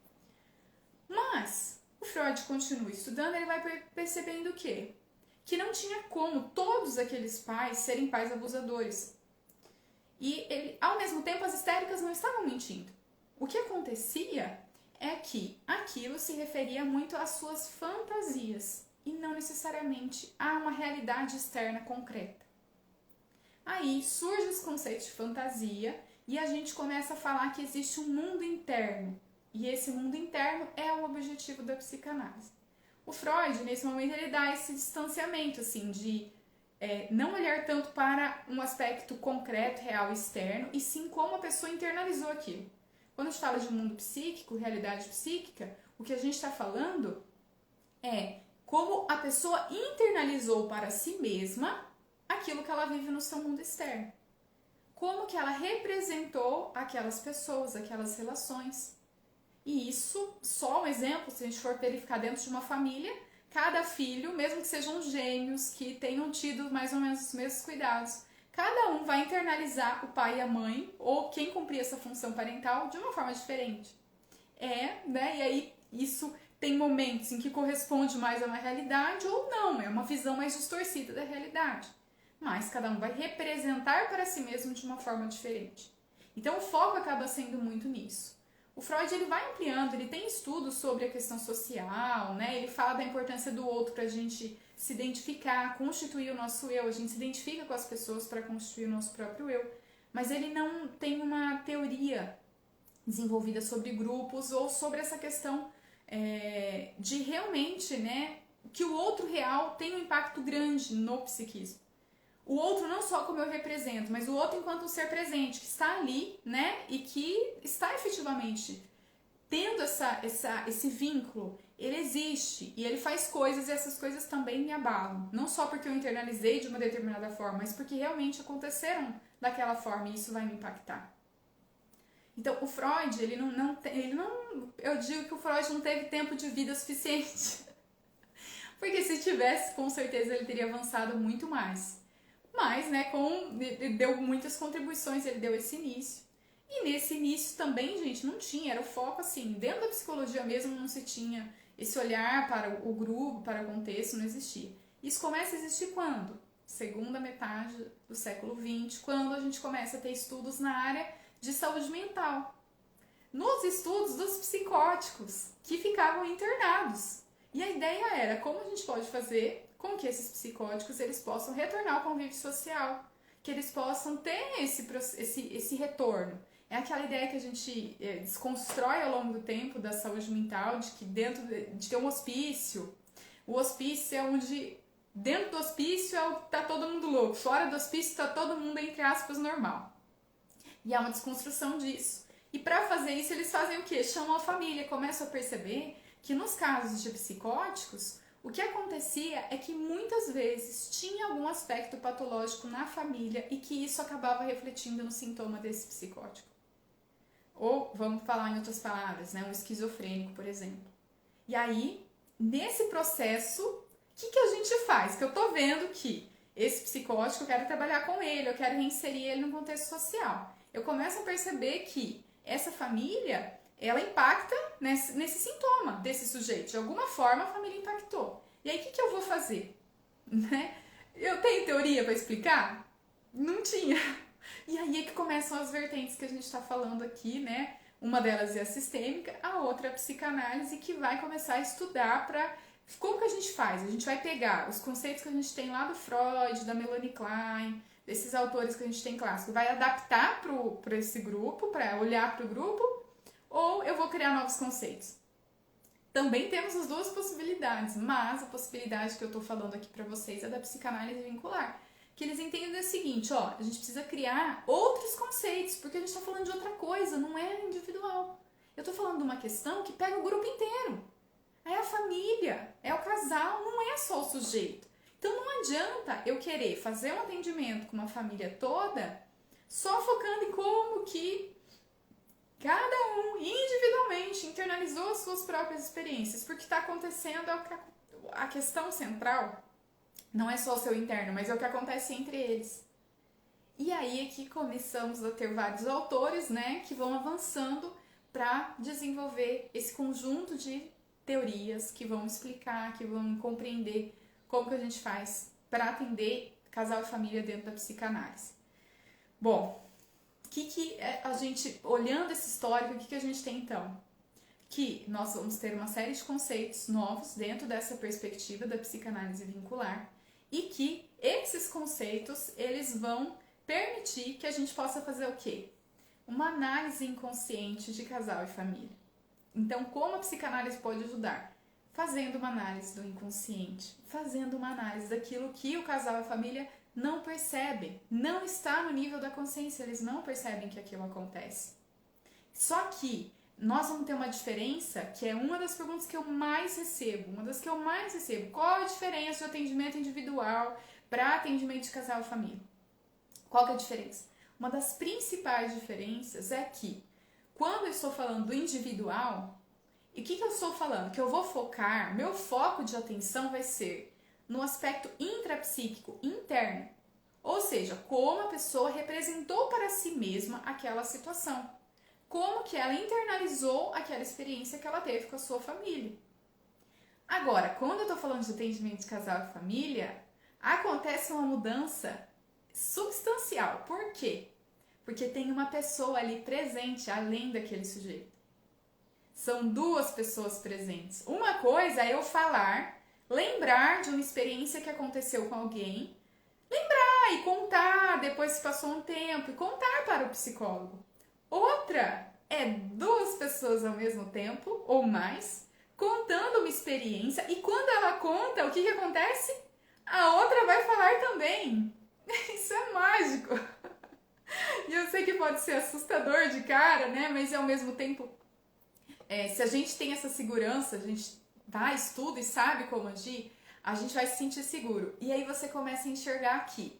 [SPEAKER 1] Mas o Freud continua estudando, ele vai percebendo o quê? Que não tinha como todos aqueles pais serem pais abusadores. E ao mesmo tempo as histéricas não estavam mentindo. O que acontecia é que aquilo se referia muito às suas fantasias e não necessariamente a uma realidade externa concreta. Aí surge esse conceito de fantasia e a gente começa a falar que existe um mundo interno. E esse mundo interno é o objetivo da psicanálise. O Freud, nesse momento, ele dá esse distanciamento, assim, de não olhar tanto para um aspecto concreto, real, externo, e sim como a pessoa internalizou aquilo. Quando a gente fala de mundo psíquico, realidade psíquica, o que a gente está falando é como a pessoa internalizou para si mesma aquilo que ela vive no seu mundo externo. Como que ela representou aquelas pessoas, aquelas relações. E isso, só um exemplo, se a gente for verificar dentro de uma família, cada filho, mesmo que sejam gêmeos, que tenham tido mais ou menos os mesmos cuidados, cada um vai internalizar o pai e a mãe, ou quem cumprir essa função parental, de uma forma diferente. Né? E aí isso tem momentos em que corresponde mais a uma realidade ou não, é uma visão mais distorcida da realidade. Mas cada um vai representar para si mesmo de uma forma diferente. Então o foco acaba sendo muito nisso. O Freud ele vai ampliando, ele tem estudos sobre a questão social, né? Ele fala da importância do outro para a gente se identificar, constituir o nosso eu, a gente se identifica com as pessoas para constituir o nosso próprio eu, mas ele não tem uma teoria desenvolvida sobre grupos ou sobre essa questão de realmente, né, que o outro real tem um impacto grande no psiquismo. O outro não só como eu represento, mas o outro enquanto um ser presente, que está ali, né, e que está efetivamente tendo esse vínculo, ele existe e ele faz coisas e essas coisas também me abalam. Não só porque eu internalizei de uma determinada forma, mas porque realmente aconteceram daquela forma e isso vai me impactar. Então, o Freud, eu digo que o Freud não teve tempo de vida suficiente. Porque se tivesse, com certeza ele teria avançado muito mais. Mas, né, ele deu muitas contribuições, ele deu esse início. E nesse início também, gente, não tinha, era o foco assim, dentro da psicologia mesmo não se tinha esse olhar para o grupo, para o contexto, não existia. Isso começa a existir quando? Segunda metade do século XX, quando a gente começa a ter estudos na área de saúde mental. Nos estudos dos psicóticos, que ficavam internados. E a ideia era como a gente pode fazer com que esses psicóticos eles possam retornar ao convívio social, que eles possam ter esse retorno. É aquela ideia que a gente desconstrói ao longo do tempo da saúde mental, de que dentro de ter um hospício, o hospício é onde, dentro do hospício tá todo mundo louco, fora do hospício tá todo mundo, entre aspas, normal. E há uma desconstrução disso. E para fazer isso eles fazem o quê? Chamam a família, começam a perceber que nos casos de psicóticos, o que acontecia é que muitas vezes tinha algum aspecto patológico na família e que isso acabava refletindo no sintoma desse psicótico. Ou, vamos falar em outras palavras, né, um esquizofrênico, por exemplo. E aí, nesse processo, o que a gente faz? Que eu tô vendo que esse psicótico, eu quero trabalhar com ele, eu quero reinserir ele no contexto social. Eu começo a perceber que essa família ela impacta nesse sintoma desse sujeito. De alguma forma a família impactou. E aí o que eu vou fazer? Né? Eu tenho teoria para explicar? Não tinha. E aí é que começam as vertentes que a gente está falando aqui, né? Uma delas é a sistêmica, a outra é a psicanálise, que vai começar a estudar para... Como que a gente faz? A gente vai pegar os conceitos que a gente tem lá do Freud, da Melanie Klein, desses autores que a gente tem clássico, vai adaptar para esse grupo, para olhar para o grupo, ou eu vou criar novos conceitos? Também temos as duas possibilidades, mas a possibilidade que eu estou falando aqui para vocês é da psicanálise vincular. Que eles entendem o seguinte, ó, a gente precisa criar outros conceitos, porque a gente está falando de outra coisa, não é individual. Eu estou falando de uma questão que pega o grupo inteiro. É a família, é o casal, não é só o sujeito. Então não adianta eu querer fazer um atendimento com uma família toda só focando em como que cada um individualmente internalizou as suas próprias experiências, porque está acontecendo a questão central. Não é só o seu interno, mas é o que acontece entre eles. E aí é que começamos a ter vários autores, né, que vão avançando para desenvolver esse conjunto de teorias que vão explicar, que vão compreender como que a gente faz para atender casal e família dentro da psicanálise. Bom, que a gente, olhando esse histórico, o que a gente tem então? Que nós vamos ter uma série de conceitos novos dentro dessa perspectiva da psicanálise vincular, e que esses conceitos, eles vão permitir que a gente possa fazer o quê? Uma análise inconsciente de casal e família. Então, como a psicanálise pode ajudar? Fazendo uma análise do inconsciente, fazendo uma análise daquilo que o casal e a família não percebem, não está no nível da consciência, eles não percebem que aquilo acontece. Só que nós vamos ter uma diferença, que é uma das perguntas que eu mais recebo, Qual a diferença de atendimento individual para atendimento de casal e família? Qual que é a diferença? Uma das principais diferenças é que, quando eu estou falando do individual, e o que eu estou falando? Que eu vou focar, meu foco de atenção vai ser no aspecto intrapsíquico, interno. Ou seja, como a pessoa representou para si mesma aquela situação. Como que ela internalizou aquela experiência que ela teve com a sua família. Agora, quando eu estou falando de atendimento de casal e família, acontece uma mudança substancial. Por quê? Porque tem uma pessoa ali presente, além daquele sujeito. São duas pessoas presentes. Uma coisa é eu falar, lembrar de uma experiência que aconteceu com alguém, lembrar e contar depois que passou um tempo, e contar para o psicólogo. Outra é duas pessoas ao mesmo tempo, ou mais, contando uma experiência, e quando ela conta, o que acontece? A outra vai falar também. Isso é mágico. E eu sei que pode ser assustador de cara, né? Mas ao mesmo tempo, se a gente tem essa segurança, a gente vai, estuda e sabe como agir, a gente vai se sentir seguro. E aí você começa a enxergar que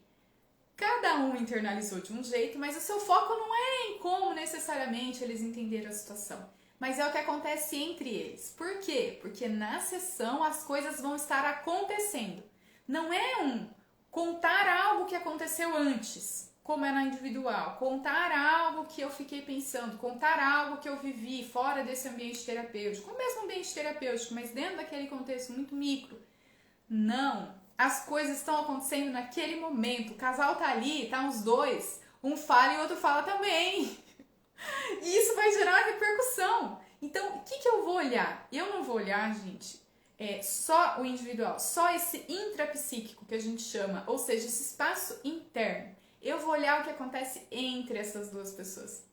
[SPEAKER 1] cada um internalizou de um jeito, mas o seu foco não é em como necessariamente eles entenderam a situação, mas é o que acontece entre eles. Por quê? Porque na sessão as coisas vão estar acontecendo. Não é contar algo que aconteceu antes, como é na individual, contar algo que eu fiquei pensando, contar algo que eu vivi fora desse ambiente terapêutico, ou mesmo ambiente terapêutico, mas dentro daquele contexto muito micro. Não, as coisas estão acontecendo naquele momento, o casal tá ali, tá os dois, um fala e o outro fala também. E isso vai gerar repercussão. Então, o que eu vou olhar? Eu não vou olhar, gente, só o individual, só esse intrapsíquico que a gente chama, ou seja, esse espaço interno. Eu vou olhar o que acontece entre essas duas pessoas.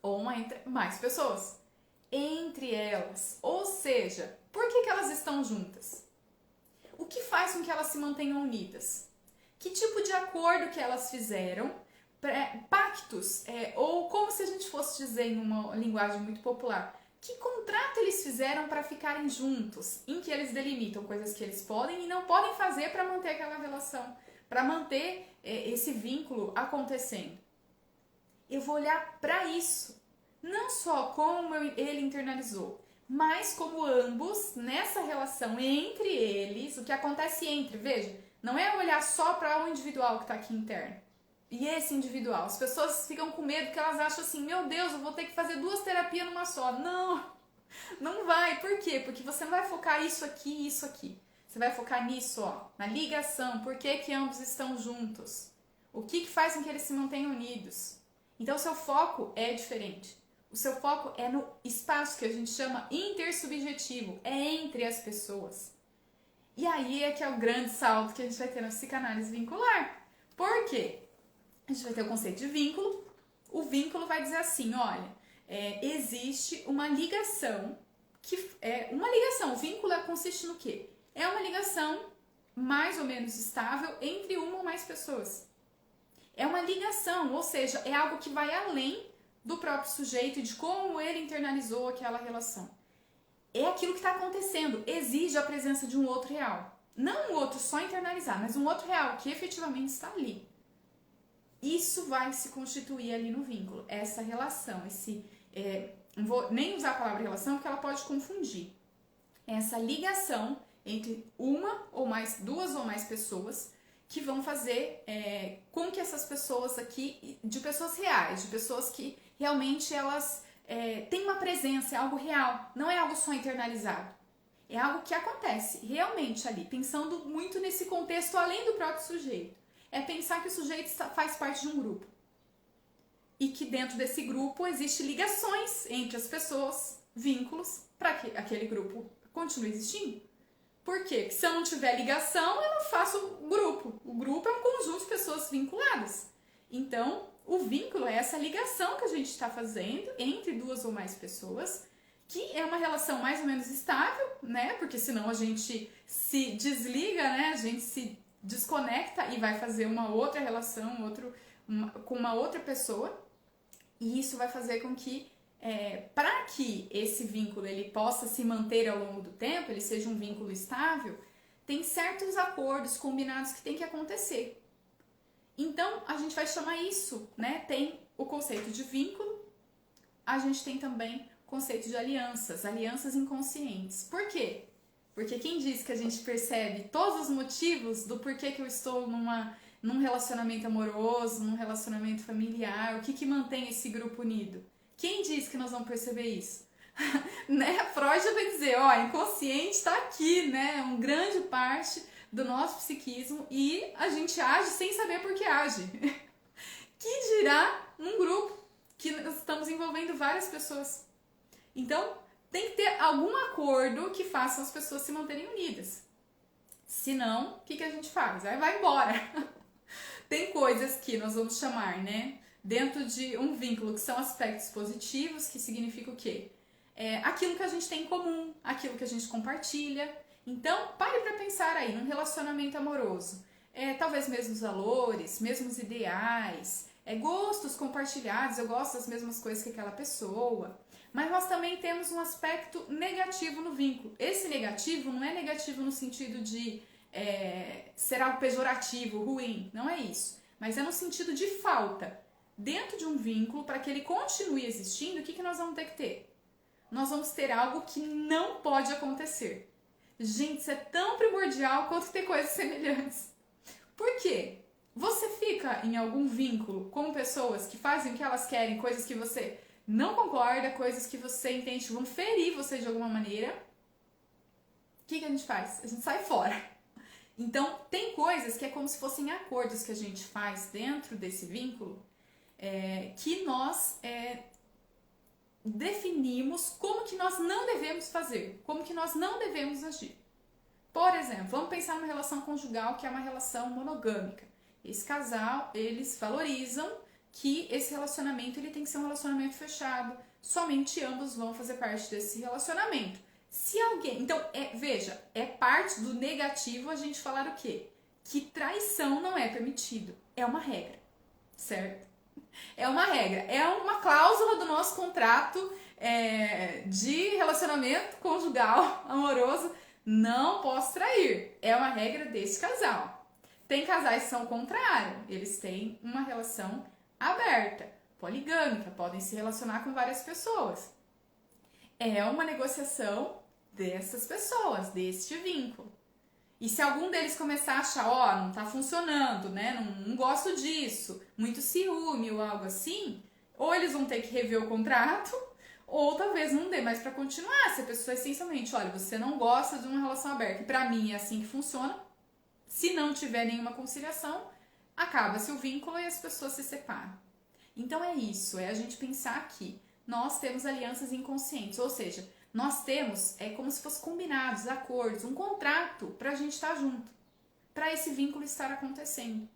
[SPEAKER 1] Ou entre mais pessoas. Entre elas. Ou seja, por que elas estão juntas? O que faz com que elas se mantenham unidas? Que tipo de acordo que elas fizeram? Pactos, ou como se a gente fosse dizer em uma linguagem muito popular, que contrato eles fizeram para ficarem juntos, em que eles delimitam coisas que eles podem e não podem fazer para manter aquela relação, para manter esse vínculo acontecendo. Eu vou olhar para isso, não só como ele internalizou, mas como ambos, nessa relação entre eles, o que acontece entre, veja, não é olhar só para o individual que está aqui interno. e esse individual. As pessoas ficam com medo porque elas acham assim, meu Deus, eu vou ter que fazer 2 terapias numa só. Não, não vai. Por quê? Porque você não vai focar isso aqui e isso aqui. Você vai focar nisso, ó, na ligação. Por que que ambos estão juntos? O que faz com que eles se mantenham unidos? Então, o seu foco é diferente. O seu foco é no espaço que a gente chama intersubjetivo. É entre as pessoas. E aí é que é o grande salto que a gente vai ter na psicanálise vincular. Por quê? A gente vai ter o conceito de vínculo. O vínculo vai dizer assim, olha, existe uma ligação, o vínculo consiste no quê? É uma ligação mais ou menos estável entre uma ou mais pessoas. É uma ligação, ou seja, é algo que vai além do próprio sujeito e de como ele internalizou aquela relação. É aquilo que está acontecendo, exige a presença de um outro real. Não um outro só internalizar, mas um outro real que efetivamente está ali. Isso vai se constituir ali no vínculo, essa relação, não vou nem usar a palavra relação porque ela pode confundir. Essa ligação entre duas ou mais pessoas que vão fazer com que essas pessoas aqui, de pessoas reais, de pessoas que realmente elas têm uma presença, é algo real, não é algo só internalizado. É algo que acontece realmente ali, pensando muito nesse contexto além do próprio sujeito. É pensar que o sujeito faz parte de um grupo. E que dentro desse grupo existem ligações entre as pessoas, vínculos, para que aquele grupo continue existindo. Por quê? Porque se eu não tiver ligação, eu não faço grupo. O grupo é um conjunto de pessoas vinculadas. Então, o vínculo é essa ligação que a gente está fazendo entre 2 ou mais pessoas, que é uma relação mais ou menos estável, né? Porque senão a gente se desliga, né? A gente se desconecta e vai fazer uma outra relação com uma outra pessoa. E isso vai fazer com que, para que esse vínculo ele possa se manter ao longo do tempo, ele seja um vínculo estável, tem certos acordos combinados que tem que acontecer. Então, a gente vai chamar isso, né? Tem o conceito de vínculo, a gente tem também o conceito de alianças inconscientes. Por quê? Porque quem diz que a gente percebe todos os motivos do porquê que eu estou num relacionamento amoroso, num relacionamento familiar, o que mantém esse grupo unido? Quem diz que nós vamos perceber isso? Né? Freud vai dizer, inconsciente está aqui, né? Uma grande parte do nosso psiquismo e a gente age sem saber por que age. Que dirá num grupo que nós estamos envolvendo várias pessoas. Então, tem que ter algum acordo que faça as pessoas se manterem unidas. Senão, o que a gente faz? Aí vai embora. Tem coisas que nós vamos chamar, né? Dentro de um vínculo, que são aspectos positivos, que significa o quê? Aquilo que a gente tem em comum, aquilo que a gente compartilha. Então, pare para pensar aí, num relacionamento amoroso. Talvez mesmos valores, mesmos ideais, gostos compartilhados, eu gosto das mesmas coisas que aquela pessoa. Mas nós também temos um aspecto negativo no vínculo. Esse negativo não é negativo no sentido de ser algo pejorativo, ruim, não é isso. Mas é no sentido de falta. Dentro de um vínculo, para que ele continue existindo, o que nós vamos ter que ter? Nós vamos ter algo que não pode acontecer. Gente, isso é tão primordial quanto ter coisas semelhantes. Por quê? Você fica em algum vínculo com pessoas que fazem o que elas querem, coisas que você não concorda, coisas que você entende que vão ferir você de alguma maneira. O que a gente faz? A gente sai fora. Então, tem coisas que é como se fossem acordos que a gente faz dentro desse vínculo, que nós definimos como que nós não devemos fazer, como que nós não devemos agir. Por exemplo, vamos pensar numa relação conjugal que é uma relação monogâmica. Esse casal, eles valorizam que esse relacionamento ele tem que ser um relacionamento fechado, somente ambos vão fazer parte desse relacionamento. Se alguém... Então, veja, é parte do negativo a gente falar o quê? Que traição não é permitido. É uma regra, certo? É uma regra, é uma cláusula do nosso contrato de relacionamento conjugal, amoroso. Não posso trair. É uma regra desse casal. Tem casais que são o contrário. Eles têm uma relação aberta, poligâmica, podem se relacionar com várias pessoas. É uma negociação dessas pessoas, deste vínculo. E se algum deles começar a achar, ó, não tá funcionando, né? Não gosto disso, muito ciúme ou algo assim, ou eles vão ter que rever o contrato, ou talvez não dê mais pra continuar. Se a pessoa essencialmente, olha, você não gosta de uma relação aberta, e pra mim é assim que funciona, se não tiver nenhuma conciliação, acaba-se o vínculo e as pessoas se separam. Então é isso, é a gente pensar que nós temos alianças inconscientes, ou seja, nós temos, é como se fossem combinados, acordos, um contrato para a gente estar junto, para esse vínculo estar acontecendo.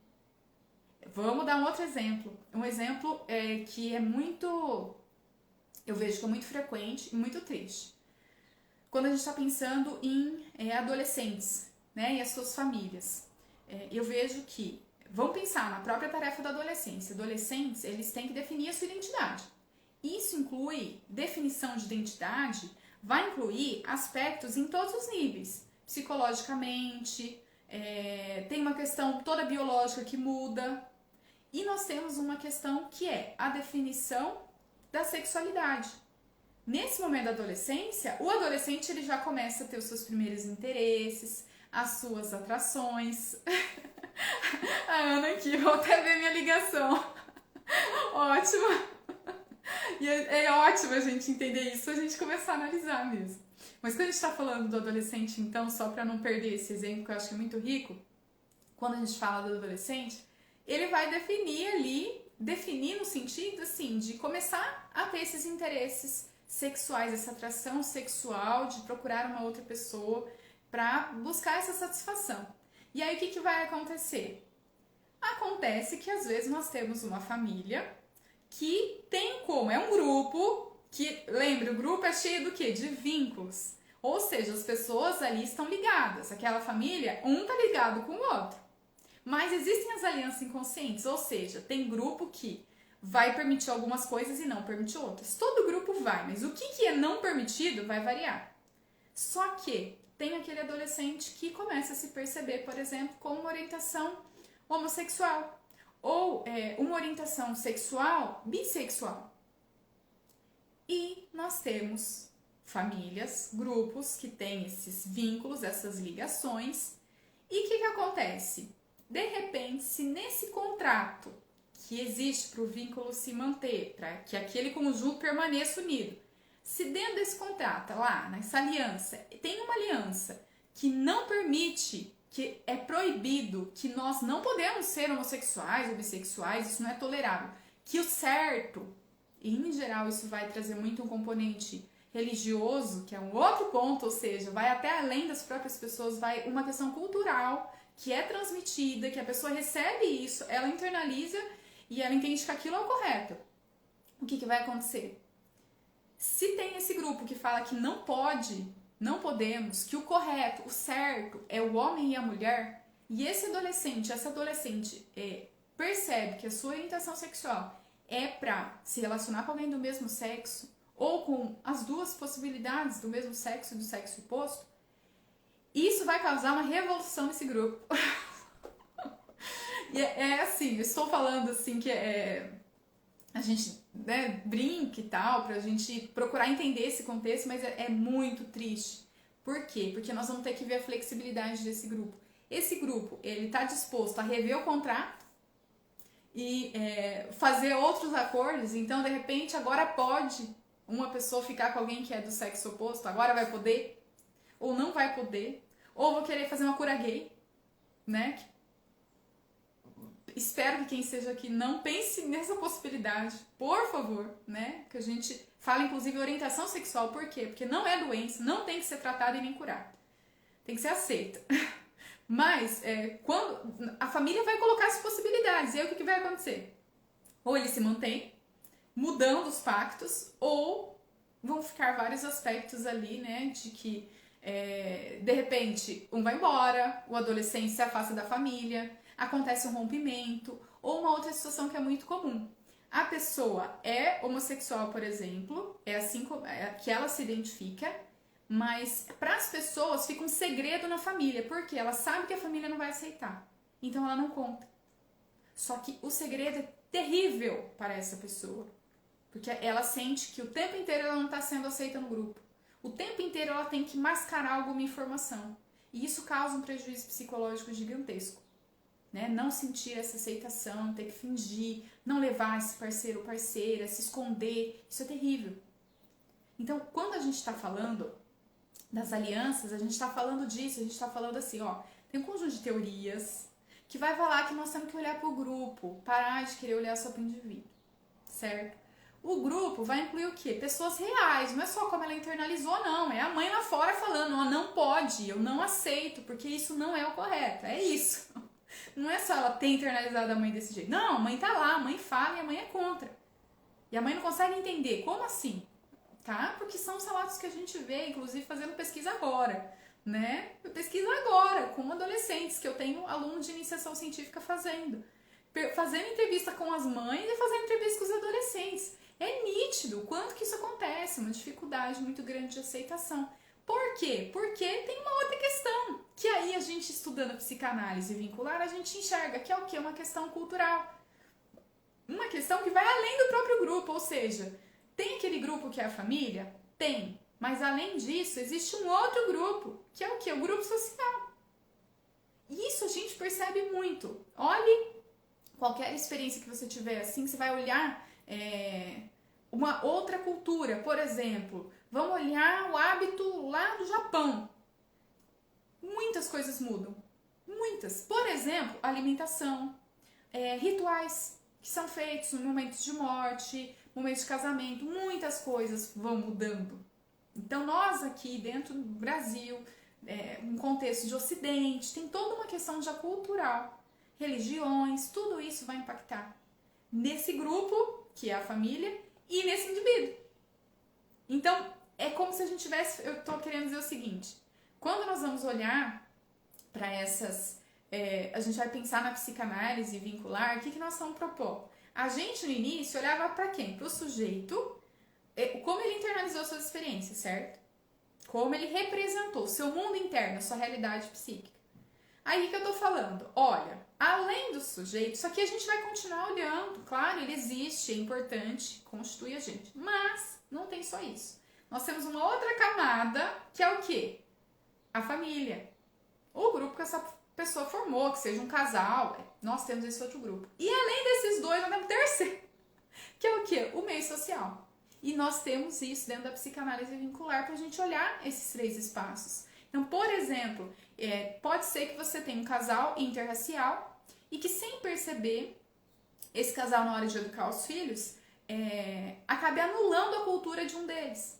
[SPEAKER 1] Vamos dar um outro exemplo. Um exemplo que é muito, eu vejo que é muito frequente e muito triste. Quando a gente está pensando em adolescentes, né, e as suas famílias. Eu vejo que, vamos pensar na própria tarefa da adolescência. Adolescentes, eles têm que definir a sua identidade. Isso inclui definição de identidade, vai incluir aspectos em todos os níveis. Psicologicamente, tem uma questão toda biológica que muda. E nós temos uma questão que é a definição da sexualidade. Nesse momento da adolescência, o adolescente ele já começa a ter os seus primeiros interesses, as suas atrações. A Ana aqui, vou até ver minha ligação. Ótimo. E é ótimo a gente entender isso, a gente começar a analisar mesmo. Mas quando a gente está falando do adolescente, então, só para não perder esse exemplo que eu acho que é muito rico, quando a gente fala do adolescente, ele vai definir no sentido, assim, de começar a ter esses interesses sexuais, essa atração sexual, de procurar uma outra pessoa para buscar essa satisfação. E aí, o que vai acontecer? Acontece que, às vezes, nós temos uma família que tem como, é um grupo que, lembre, o grupo é cheio do quê? De vínculos. Ou seja, as pessoas ali estão ligadas. Aquela família, um tá ligado com o outro. Mas existem as alianças inconscientes, ou seja, tem grupo que vai permitir algumas coisas e não permitir outras. Todo grupo vai, mas o que é não permitido vai variar. Só que tem aquele adolescente que começa a se perceber, por exemplo, com uma orientação homossexual. Ou uma orientação sexual bissexual. E nós temos famílias, grupos que têm esses vínculos, essas ligações. E o que acontece? De repente, se nesse contrato que existe para o vínculo se manter, para que aquele conjunto permaneça unido, se dentro desse contrato, lá, nessa aliança, tem uma aliança que não permite, que é proibido, que nós não podemos ser homossexuais ou bissexuais, isso não é tolerável, que o certo, e em geral isso vai trazer muito um componente religioso, que é um outro ponto, ou seja, vai até além das próprias pessoas, vai uma questão cultural, que é transmitida, que a pessoa recebe isso, ela internaliza e ela entende que aquilo é o correto. O que vai acontecer? Se tem esse grupo que fala que não pode, não podemos, que o correto, o certo é o homem e a mulher, e esse adolescente, essa adolescente percebe que a sua orientação sexual é para se relacionar com alguém do mesmo sexo, ou com as duas possibilidades do mesmo sexo e do sexo oposto, isso vai causar uma revolução nesse grupo. E assim, eu estou falando assim que a gente brinca e tal, pra gente procurar entender esse contexto, mas é muito triste. Por quê? Porque nós vamos ter que ver a flexibilidade desse grupo. Esse grupo, ele tá disposto a rever o contrato e fazer outros acordos, então de repente agora pode uma pessoa ficar com alguém que é do sexo oposto, agora vai poder, ou não vai poder, ou vou querer fazer uma cura gay, né? Espero que quem esteja aqui não pense nessa possibilidade, por favor, né? Que a gente fala, inclusive, orientação sexual. Por quê? Porque não é doença, não tem que ser tratada e nem curada. Tem que ser aceita. Mas, quando a família vai colocar as possibilidades, e aí o que vai acontecer? Ou ele se mantém, mudando os pactos, ou vão ficar vários aspectos ali, né? De que, de repente, um vai embora, o adolescente se afasta da família, acontece um rompimento, ou uma outra situação que é muito comum. A pessoa é homossexual, por exemplo, é assim que ela se identifica, mas para as pessoas fica um segredo na família, porque ela sabe que a família não vai aceitar, então ela não conta. Só que o segredo é terrível para essa pessoa, porque ela sente que o tempo inteiro ela não está sendo aceita no grupo. O tempo inteiro ela tem que mascarar alguma informação. E isso causa um prejuízo psicológico gigantesco, né? Não sentir essa aceitação, ter que fingir, não levar esse parceiro ou parceira, se esconder, isso é terrível. Então, quando a gente está falando das alianças, a gente está falando disso, a gente está falando assim, ó, tem um conjunto de teorias que vai falar que nós temos que olhar para o grupo, parar de querer olhar só para o indivíduo, certo? O grupo vai incluir o quê? Pessoas reais, não é só como ela internalizou, não. É a mãe lá fora falando, ó, não pode, eu não aceito, porque isso não é o correto. É isso. Não é só ela ter internalizado a mãe desse jeito. Não, a mãe tá lá, a mãe fala e a mãe é contra. E a mãe não consegue entender. Como assim? Tá? Porque são os relatos que a gente vê, inclusive fazendo pesquisa agora, né? Eu pesquiso agora com adolescentes, que eu tenho alunos de iniciação científica fazendo entrevista com as mães e fazendo entrevista com os adolescentes. É nítido o quanto que isso acontece, uma dificuldade muito grande de aceitação. Por quê? Porque tem uma outra questão, que aí a gente estudando a psicanálise vincular, a gente enxerga que é o quê? Uma questão cultural. Uma questão que vai além do próprio grupo, ou seja, tem aquele grupo que é a família? Tem. Mas além disso, existe um outro grupo, que é o quê? O grupo social. E isso a gente percebe muito. Olhe qualquer experiência que você tiver assim, você vai olhar uma outra cultura. Por exemplo, vamos olhar o hábito lá do Japão. Muitas coisas mudam. Muitas. Por exemplo, alimentação, rituais que são feitos em momentos de morte, momentos de casamento, muitas coisas vão mudando. Então nós aqui dentro do Brasil, um contexto de ocidente, tem toda uma questão já cultural, religiões, tudo isso vai impactar nesse grupo, que é a família, e nesse indivíduo. Então, é como se a gente tivesse, eu estou querendo dizer o seguinte, quando nós vamos olhar para essas, a gente vai pensar na psicanálise vincular, o que nós vamos propor? A gente, no início, olhava para quem? Para o sujeito, como ele internalizou suas experiências, certo? Como ele representou seu mundo interno, sua realidade psíquica. Aí que eu tô falando, olha, além do sujeito, isso aqui a gente vai continuar olhando, claro, ele existe, é importante, constitui a gente, mas não tem só isso. Nós temos uma outra camada, que é o quê? A família. O grupo que essa pessoa formou, que seja um casal, nós temos esse outro grupo. E além desses dois, nós temos um terceiro, que é o quê? O meio social. E nós temos isso dentro da psicanálise vincular para a gente olhar esses três espaços. Então, por exemplo, pode ser que você tenha um casal interracial e que sem perceber, esse casal na hora de educar os filhos, acabe anulando a cultura de um deles.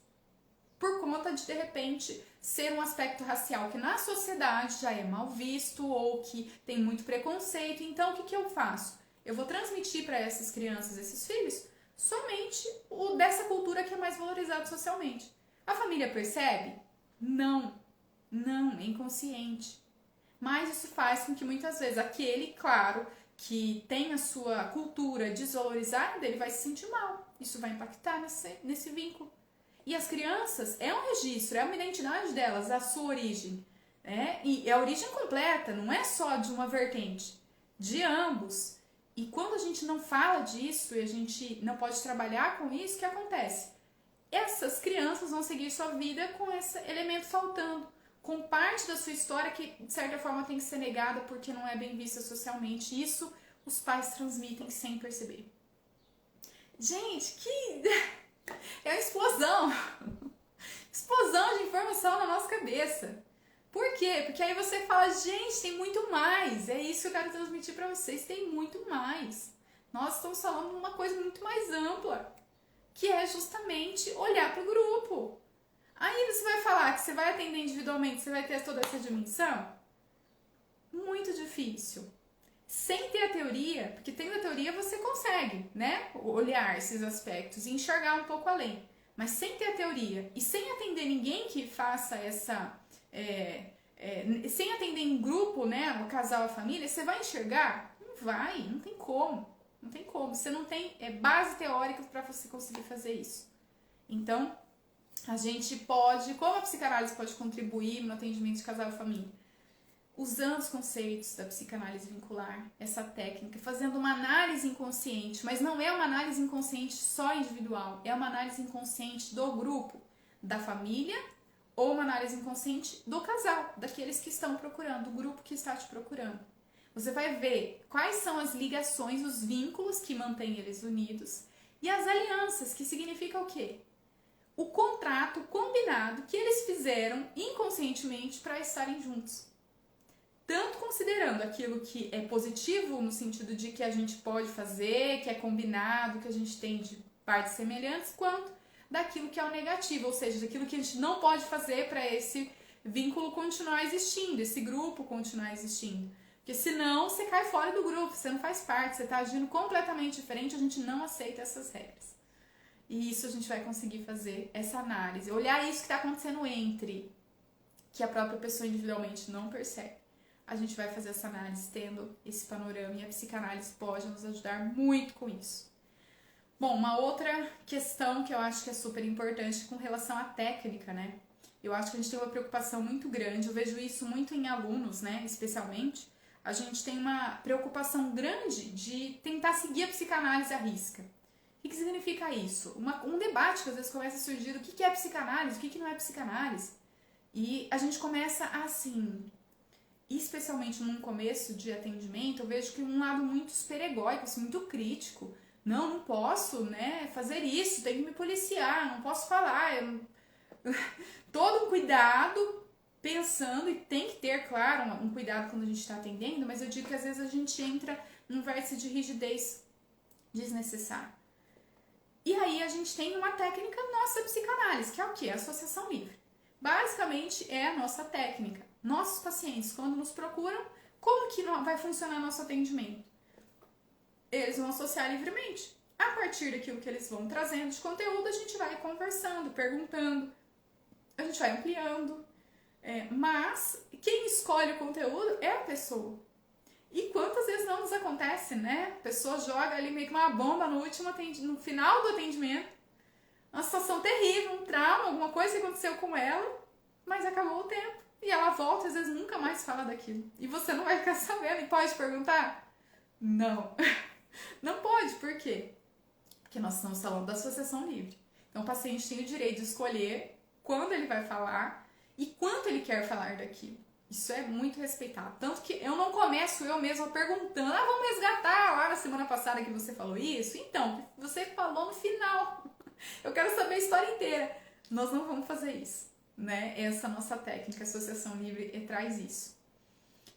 [SPEAKER 1] Por conta de repente, ser um aspecto racial que na sociedade já é mal visto ou que tem muito preconceito. Então, o que eu faço? Eu vou transmitir para essas crianças, esses filhos, somente o dessa cultura que é mais valorizado socialmente. A família percebe? Não, é inconsciente. Mas isso faz com que muitas vezes aquele, claro, que tem a sua cultura desvalorizada, ele vai se sentir mal. Isso vai impactar nesse vínculo. E as crianças, é um registro, é uma identidade delas, a sua origem. E é a origem completa, não é só de uma vertente, de ambos. E quando a gente não fala disso e a gente não pode trabalhar com isso, o que acontece? Essas crianças vão seguir sua vida com esse elemento faltando, com parte da sua história que, de certa forma, tem que ser negada porque não é bem vista socialmente. Isso os pais transmitem sem perceber. Gente, é uma explosão! Explosão de informação na nossa cabeça. Por quê? Porque aí você fala, gente, tem muito mais. É isso que eu quero transmitir para vocês, tem muito mais. Nós estamos falando de uma coisa muito mais ampla, que é justamente olhar para o grupo. Aí você vai falar que você vai atender individualmente, você vai ter toda essa dimensão? Muito difícil. Sem ter a teoria, porque tendo a teoria você consegue, né, olhar esses aspectos e enxergar um pouco além. Mas sem ter a teoria e sem atender ninguém que faça essa... sem atender em grupo, né, o casal, a família, você vai enxergar? Não vai, não tem como. Não tem como. Você não tem base teórica para você conseguir fazer isso. Então, a gente pode, como a psicanálise pode contribuir no atendimento de casal e família? Usando os conceitos da psicanálise vincular, essa técnica, fazendo uma análise inconsciente, mas não é uma análise inconsciente só individual, é uma análise inconsciente do grupo, da família, ou uma análise inconsciente do casal, daqueles que estão procurando, do grupo que está te procurando. Você vai ver quais são as ligações, os vínculos que mantêm eles unidos e as alianças, que significa o quê? O contrato combinado que eles fizeram inconscientemente para estarem juntos. Tanto considerando aquilo que é positivo, no sentido de que a gente pode fazer, que é combinado, que a gente tem de partes semelhantes, quanto daquilo que é o negativo, ou seja, daquilo que a gente não pode fazer para esse vínculo continuar existindo, esse grupo continuar existindo. Porque senão você cai fora do grupo, você não faz parte, você está agindo completamente diferente, a gente não aceita essas regras. E isso a gente vai conseguir fazer, essa análise, olhar isso que está acontecendo entre, que a própria pessoa individualmente não percebe. A gente vai fazer essa análise tendo esse panorama e a psicanálise pode nos ajudar muito com isso. Bom, uma outra questão que eu acho que é super importante com relação à técnica, né? Eu acho que a gente tem uma preocupação muito grande, eu vejo isso muito em alunos, né, especialmente. A gente tem uma preocupação grande de tentar seguir a psicanálise à risca. O que significa isso? Um debate que às vezes começa a surgir do que é psicanálise, o que não é psicanálise. E a gente começa assim, especialmente num começo de atendimento, eu vejo que um lado muito superegóico, assim, muito crítico. Não posso, né, fazer isso, tenho que me policiar, não posso falar. Todo um cuidado, pensando, e tem que ter, claro, um cuidado quando a gente está atendendo, mas eu digo que às vezes a gente entra num vértice de rigidez desnecessária. E aí a gente tem uma técnica nossa psicanálise, que é o quê? A associação livre. Basicamente é a nossa técnica. Nossos pacientes, quando nos procuram, como que vai funcionar nosso atendimento? Eles vão associar livremente. A partir daquilo que eles vão trazendo de conteúdo, a gente vai conversando, perguntando, a gente vai ampliando. Mas quem escolhe o conteúdo é a pessoa. E quantas vezes não nos acontece, né? A pessoa joga ali meio que uma bomba no final do atendimento, uma situação terrível, um trauma, alguma coisa que aconteceu com ela, mas acabou o tempo. E ela volta, às vezes nunca mais fala daquilo. E você não vai ficar sabendo. E pode perguntar? Não. Não pode, por quê? Porque nós estamos falando da associação livre. Então o paciente tem o direito de escolher quando ele vai falar e quanto ele quer falar daquilo. Isso é muito respeitado. Tanto que eu não começo eu mesma perguntando, vamos resgatar lá na semana passada que você falou isso? Então, você falou no final. Eu quero saber a história inteira. Nós não vamos fazer isso, né? Essa nossa técnica, a associação livre, traz isso.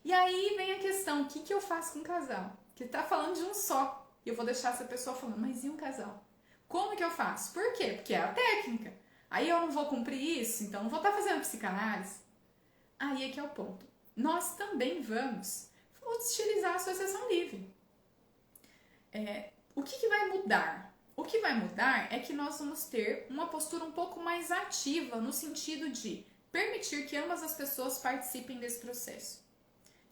[SPEAKER 1] E aí vem a questão, o que eu faço com o casal? Que tá falando de um só. E eu vou deixar essa pessoa falando, mas e um casal? Como que eu faço? Por quê? Porque é a técnica. Aí eu não vou cumprir isso, então não vou estar fazendo psicanálise. Aí é que é o ponto. Nós também vamos utilizar a associação livre. O que vai mudar? O que vai mudar é que nós vamos ter uma postura um pouco mais ativa no sentido de permitir que ambas as pessoas participem desse processo.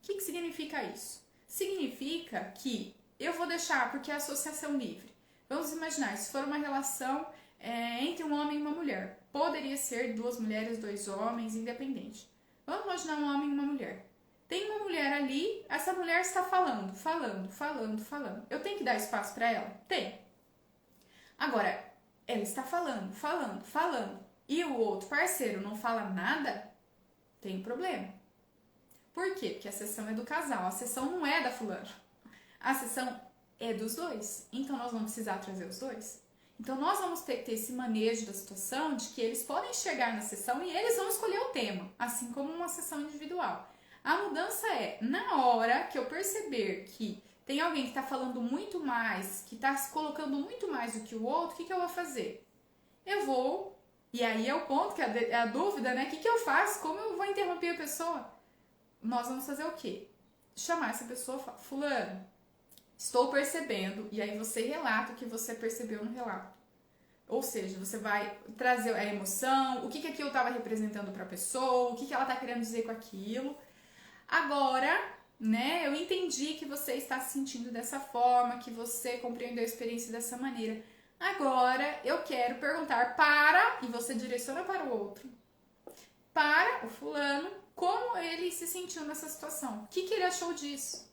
[SPEAKER 1] O que significa isso? Significa que eu vou deixar, porque é associação livre. Vamos imaginar, se for uma relação entre um homem e uma mulher. Poderia ser 2 mulheres, 2 homens, independente. Vamos imaginar um homem e uma mulher. Tem uma mulher ali, essa mulher está falando. Eu tenho que dar espaço para ela? Tem. Agora, ela está falando. E o outro parceiro não fala nada? Tem problema. Por quê? Porque a sessão é do casal, a sessão não é da fulana. A sessão é dos dois. Então, nós vamos precisar trazer os dois. Então, nós vamos ter que ter esse manejo da situação de que eles podem chegar na sessão e eles vão escolher o tema, assim como uma sessão individual. A mudança é, na hora que eu perceber que tem alguém que está falando muito mais, que está se colocando muito mais do que o outro, o que eu vou fazer? Eu vou, e aí é o ponto, que é a dúvida, né? O que eu faço? Como eu vou interromper a pessoa? Nós vamos fazer o quê? Chamar essa pessoa e falar, fulano, estou percebendo, e aí você relata o que você percebeu no relato. Ou seja, você vai trazer a emoção, o que aquilo estava representando para a pessoa, o que ela está querendo dizer com aquilo. Agora, né, eu entendi que você está se sentindo dessa forma, que você compreendeu a experiência dessa maneira. Agora, eu quero perguntar para, e você direciona para o outro, para o fulano, como ele se sentiu nessa situação. O que ele achou disso?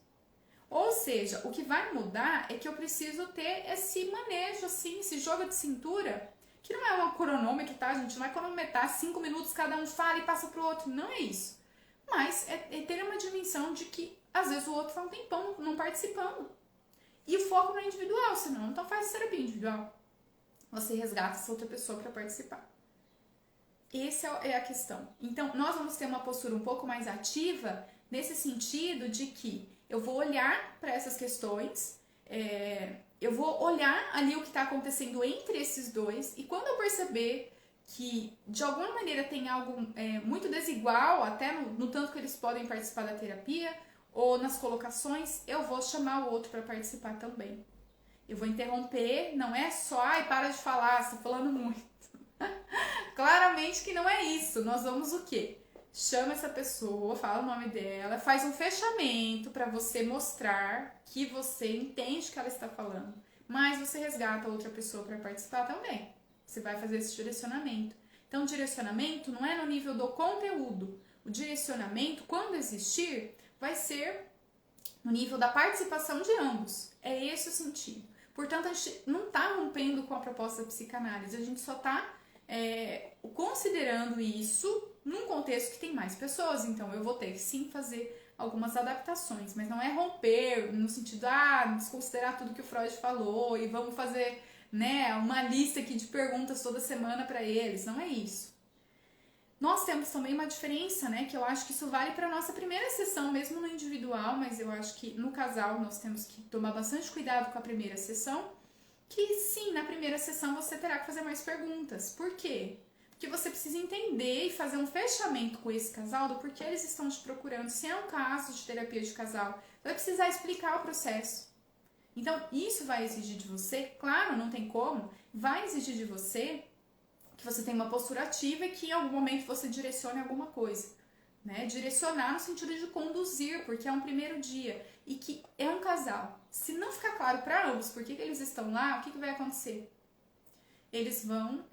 [SPEAKER 1] Ou seja, o que vai mudar é que eu preciso ter esse manejo, assim, esse jogo de cintura, que não é um cronômetro, tá, gente? Não vai cronometrar 5 minutos, cada um fala e passa pro outro. Não é isso. Mas é ter uma dimensão de que, às vezes, o outro tá um tempão não participando. E o foco não é individual, senão então faz terapia individual. Você resgata essa outra pessoa para participar. Essa é a questão. Então, nós vamos ter uma postura um pouco mais ativa nesse sentido de que eu vou olhar para essas questões, eu vou olhar ali o que está acontecendo entre esses dois, e quando eu perceber que de alguma maneira tem algo muito desigual, até no tanto que eles podem participar da terapia, ou nas colocações, eu vou chamar o outro para participar também. Eu vou interromper, não é só, ai, para de falar, você tá falando muito. Claramente que não é isso. Nós vamos o quê? Chama essa pessoa, fala o nome dela, faz um fechamento para você mostrar que você entende o que ela está falando, mas você resgata a outra pessoa para participar também. Você vai fazer esse direcionamento. Então, o direcionamento não é no nível do conteúdo. O direcionamento, quando existir, vai ser no nível da participação de ambos. É esse o sentido. Portanto, a gente não está rompendo com a proposta da psicanálise, a gente só está considerando isso num contexto que tem mais pessoas, então eu vou ter que sim fazer algumas adaptações, mas não é romper no sentido, desconsiderar tudo que o Freud falou e vamos fazer, né, uma lista aqui de perguntas toda semana para eles, não é isso. Nós temos também uma diferença, né, que eu acho que isso vale para nossa primeira sessão, mesmo no individual, mas eu acho que no casal nós temos que tomar bastante cuidado com a primeira sessão, que sim, na primeira sessão você terá que fazer mais perguntas. Por quê? Porque você precisa entender e fazer um fechamento com esse casal do porquê eles estão te procurando. Se é um caso de terapia de casal, vai precisar explicar o processo. Então, isso vai exigir de você, claro, não tem como, vai exigir de você que você tenha uma postura ativa e que em algum momento você direcione alguma coisa. Né? Direcionar no sentido de conduzir, porque é um primeiro dia e que é um casal. Se não ficar claro para ambos por que eles estão lá, o que vai acontecer? Eles vão,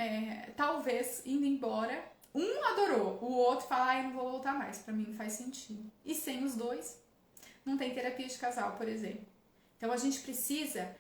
[SPEAKER 1] talvez, indo embora, um adorou, o outro fala, eu não vou voltar mais, para mim não faz sentido. E sem os dois, não tem terapia de casal, por exemplo. Então a gente precisa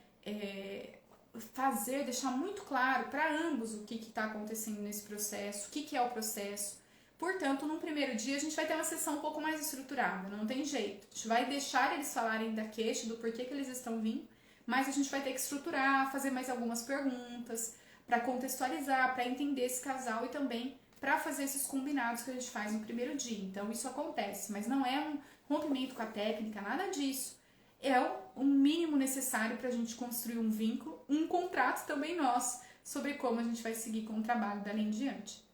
[SPEAKER 1] deixar muito claro para ambos o que está acontecendo nesse processo, o que é o processo. Portanto, no primeiro dia a gente vai ter uma sessão um pouco mais estruturada, não tem jeito. A gente vai deixar eles falarem da queixa, do porquê que eles estão vindo, mas a gente vai ter que estruturar, fazer mais algumas perguntas para contextualizar, para entender esse casal e também para fazer esses combinados que a gente faz no primeiro dia. Então isso acontece, mas não é um rompimento com a técnica, nada disso. É o mínimo necessário para a gente construir um vínculo, um contrato também nosso, sobre como a gente vai seguir com o trabalho dali em diante.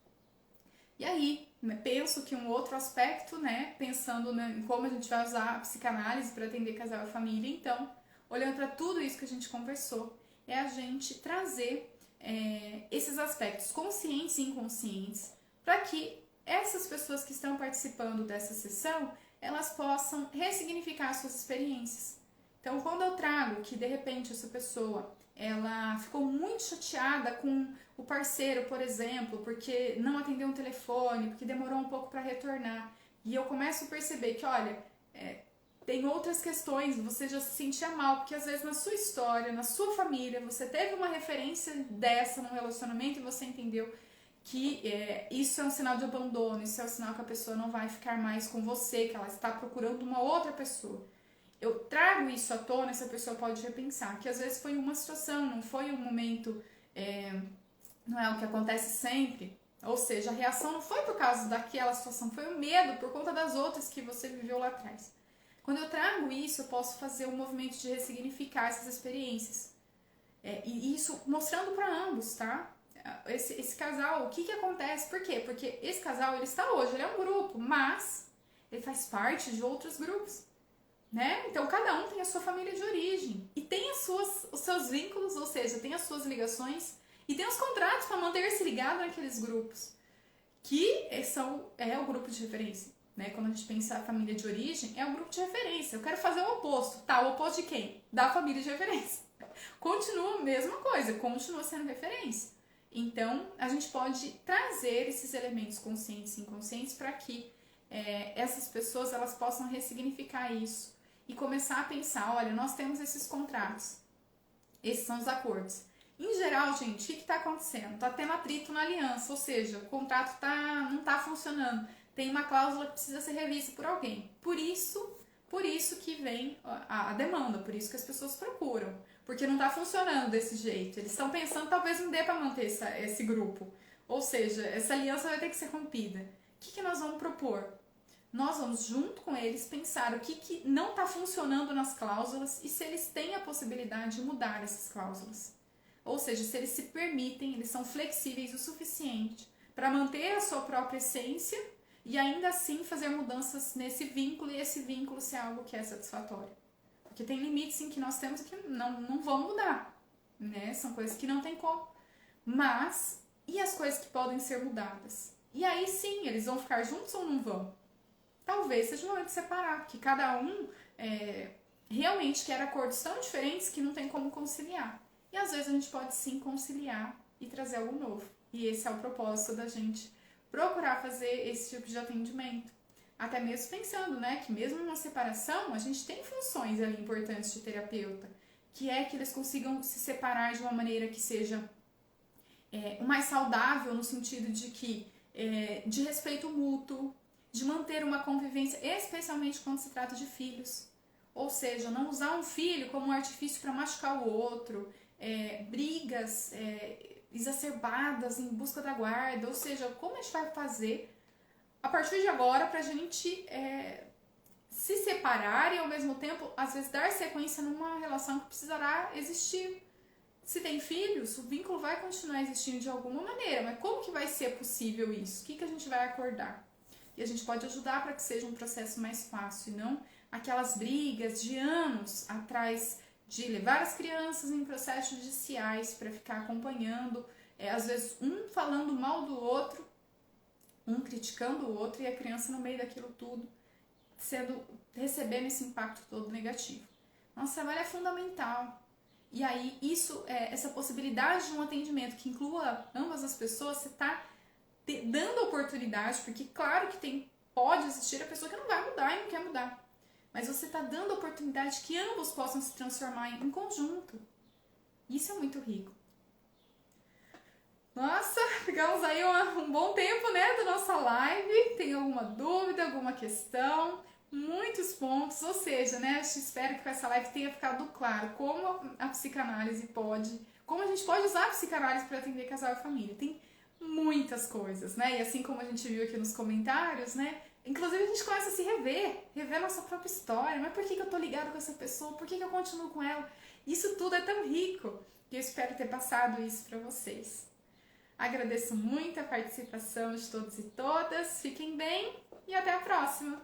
[SPEAKER 1] E aí, penso que um outro aspecto, né, pensando em como a gente vai usar a psicanálise para atender casal e família, então, olhando para tudo isso que a gente conversou, é a gente trazer esses aspectos conscientes e inconscientes para que essas pessoas que estão participando dessa sessão, elas possam ressignificar suas experiências. Então, quando eu trago que, de repente, essa pessoa ela ficou muito chateada com o parceiro, por exemplo, porque não atendeu um telefone, porque demorou um pouco para retornar. E eu começo a perceber que, olha, tem outras questões, você já se sentia mal, porque às vezes na sua história, na sua família, você teve uma referência dessa no relacionamento e você entendeu que isso é um sinal de abandono, isso é um sinal que a pessoa não vai ficar mais com você, que ela está procurando uma outra pessoa. Eu trago isso à tona, essa pessoa pode repensar, que às vezes foi uma situação, não foi um momento, não é o que acontece sempre, ou seja, a reação não foi por causa daquela situação, foi o medo por conta das outras que você viveu lá atrás. Quando eu trago isso, eu posso fazer um movimento de ressignificar essas experiências, e isso mostrando para ambos, tá? Esse casal, o que acontece? Por quê? Porque esse casal, ele está hoje, ele é um grupo, mas ele faz parte de outros grupos. Né? Então cada um tem a sua família de origem e tem os seus vínculos, ou seja, tem as suas ligações e tem os contratos para manter-se ligado naqueles grupos que é o grupo de referência, né? Quando a gente pensa a família de origem, é o grupo de referência. Eu quero fazer o oposto, tá? O oposto de quem? Da família de referência. Continua a mesma coisa, continua sendo referência. Então a gente pode trazer esses elementos conscientes e inconscientes para que essas pessoas elas possam ressignificar isso e começar a pensar, olha, nós temos esses contratos, esses são os acordos. Em geral, gente, o que está acontecendo? Está tendo atrito na aliança, ou seja, o contrato não está funcionando. Tem uma cláusula que precisa ser revista por alguém. Por isso que vem a demanda, por isso que as pessoas procuram. Porque não está funcionando desse jeito. Eles estão pensando, talvez não dê para manter esse grupo. Ou seja, essa aliança vai ter que ser rompida. O que nós vamos propor? Nós vamos, junto com eles, pensar o que não está funcionando nas cláusulas e se eles têm a possibilidade de mudar essas cláusulas. Ou seja, se eles se permitem, eles são flexíveis o suficiente para manter a sua própria essência e ainda assim fazer mudanças nesse vínculo e esse vínculo ser algo que é satisfatório. Porque tem limites em que nós temos que não vão mudar, né? São coisas que não tem como. Mas, e as coisas que podem ser mudadas? E aí sim, eles vão ficar juntos ou não vão? Talvez seja o momento de separar, porque cada um realmente quer acordos tão diferentes que não tem como conciliar. E às vezes a gente pode sim conciliar e trazer algo novo. E esse é o propósito da gente procurar fazer esse tipo de atendimento. Até mesmo pensando, né, que mesmo numa separação, a gente tem funções ali importantes de terapeuta, que é que eles consigam se separar de uma maneira que seja o mais saudável, no sentido de que de respeito mútuo, de manter uma convivência, especialmente quando se trata de filhos. Ou seja, não usar um filho como um artifício para machucar o outro, brigas exacerbadas em busca da guarda. Ou seja, como a gente vai fazer a partir de agora para a gente se separar e ao mesmo tempo, às vezes, dar sequência numa relação que precisará existir. Se tem filhos, o vínculo vai continuar existindo de alguma maneira, mas como que vai ser possível isso? O que a gente vai acordar? E a gente pode ajudar para que seja um processo mais fácil, e não aquelas brigas de anos atrás de levar as crianças em processos judiciais para ficar acompanhando, às vezes um falando mal do outro, um criticando o outro e a criança no meio daquilo tudo, recebendo esse impacto todo negativo. Nosso trabalho é fundamental. E aí, essa possibilidade de um atendimento que inclua ambas as pessoas, você está dando oportunidade, porque claro que pode existir a pessoa que não vai mudar e não quer mudar. Mas você está dando a oportunidade que ambos possam se transformar em conjunto. Isso é muito rico. Nossa, ficamos aí um bom tempo, né, da nossa live. Tem alguma dúvida, alguma questão? Muitos pontos, ou seja, né, eu espero que com essa live tenha ficado claro como a psicanálise como a gente pode usar a psicanálise para atender casal e família. Tem muitas coisas, né, e assim como a gente viu aqui nos comentários, né, inclusive a gente começa a se rever a nossa própria história. Mas por que eu tô ligado com essa pessoa? Por que eu continuo com ela? Isso tudo é tão rico e eu espero ter passado isso para vocês. Agradeço muito a participação de todos e todas. Fiquem bem e até a próxima!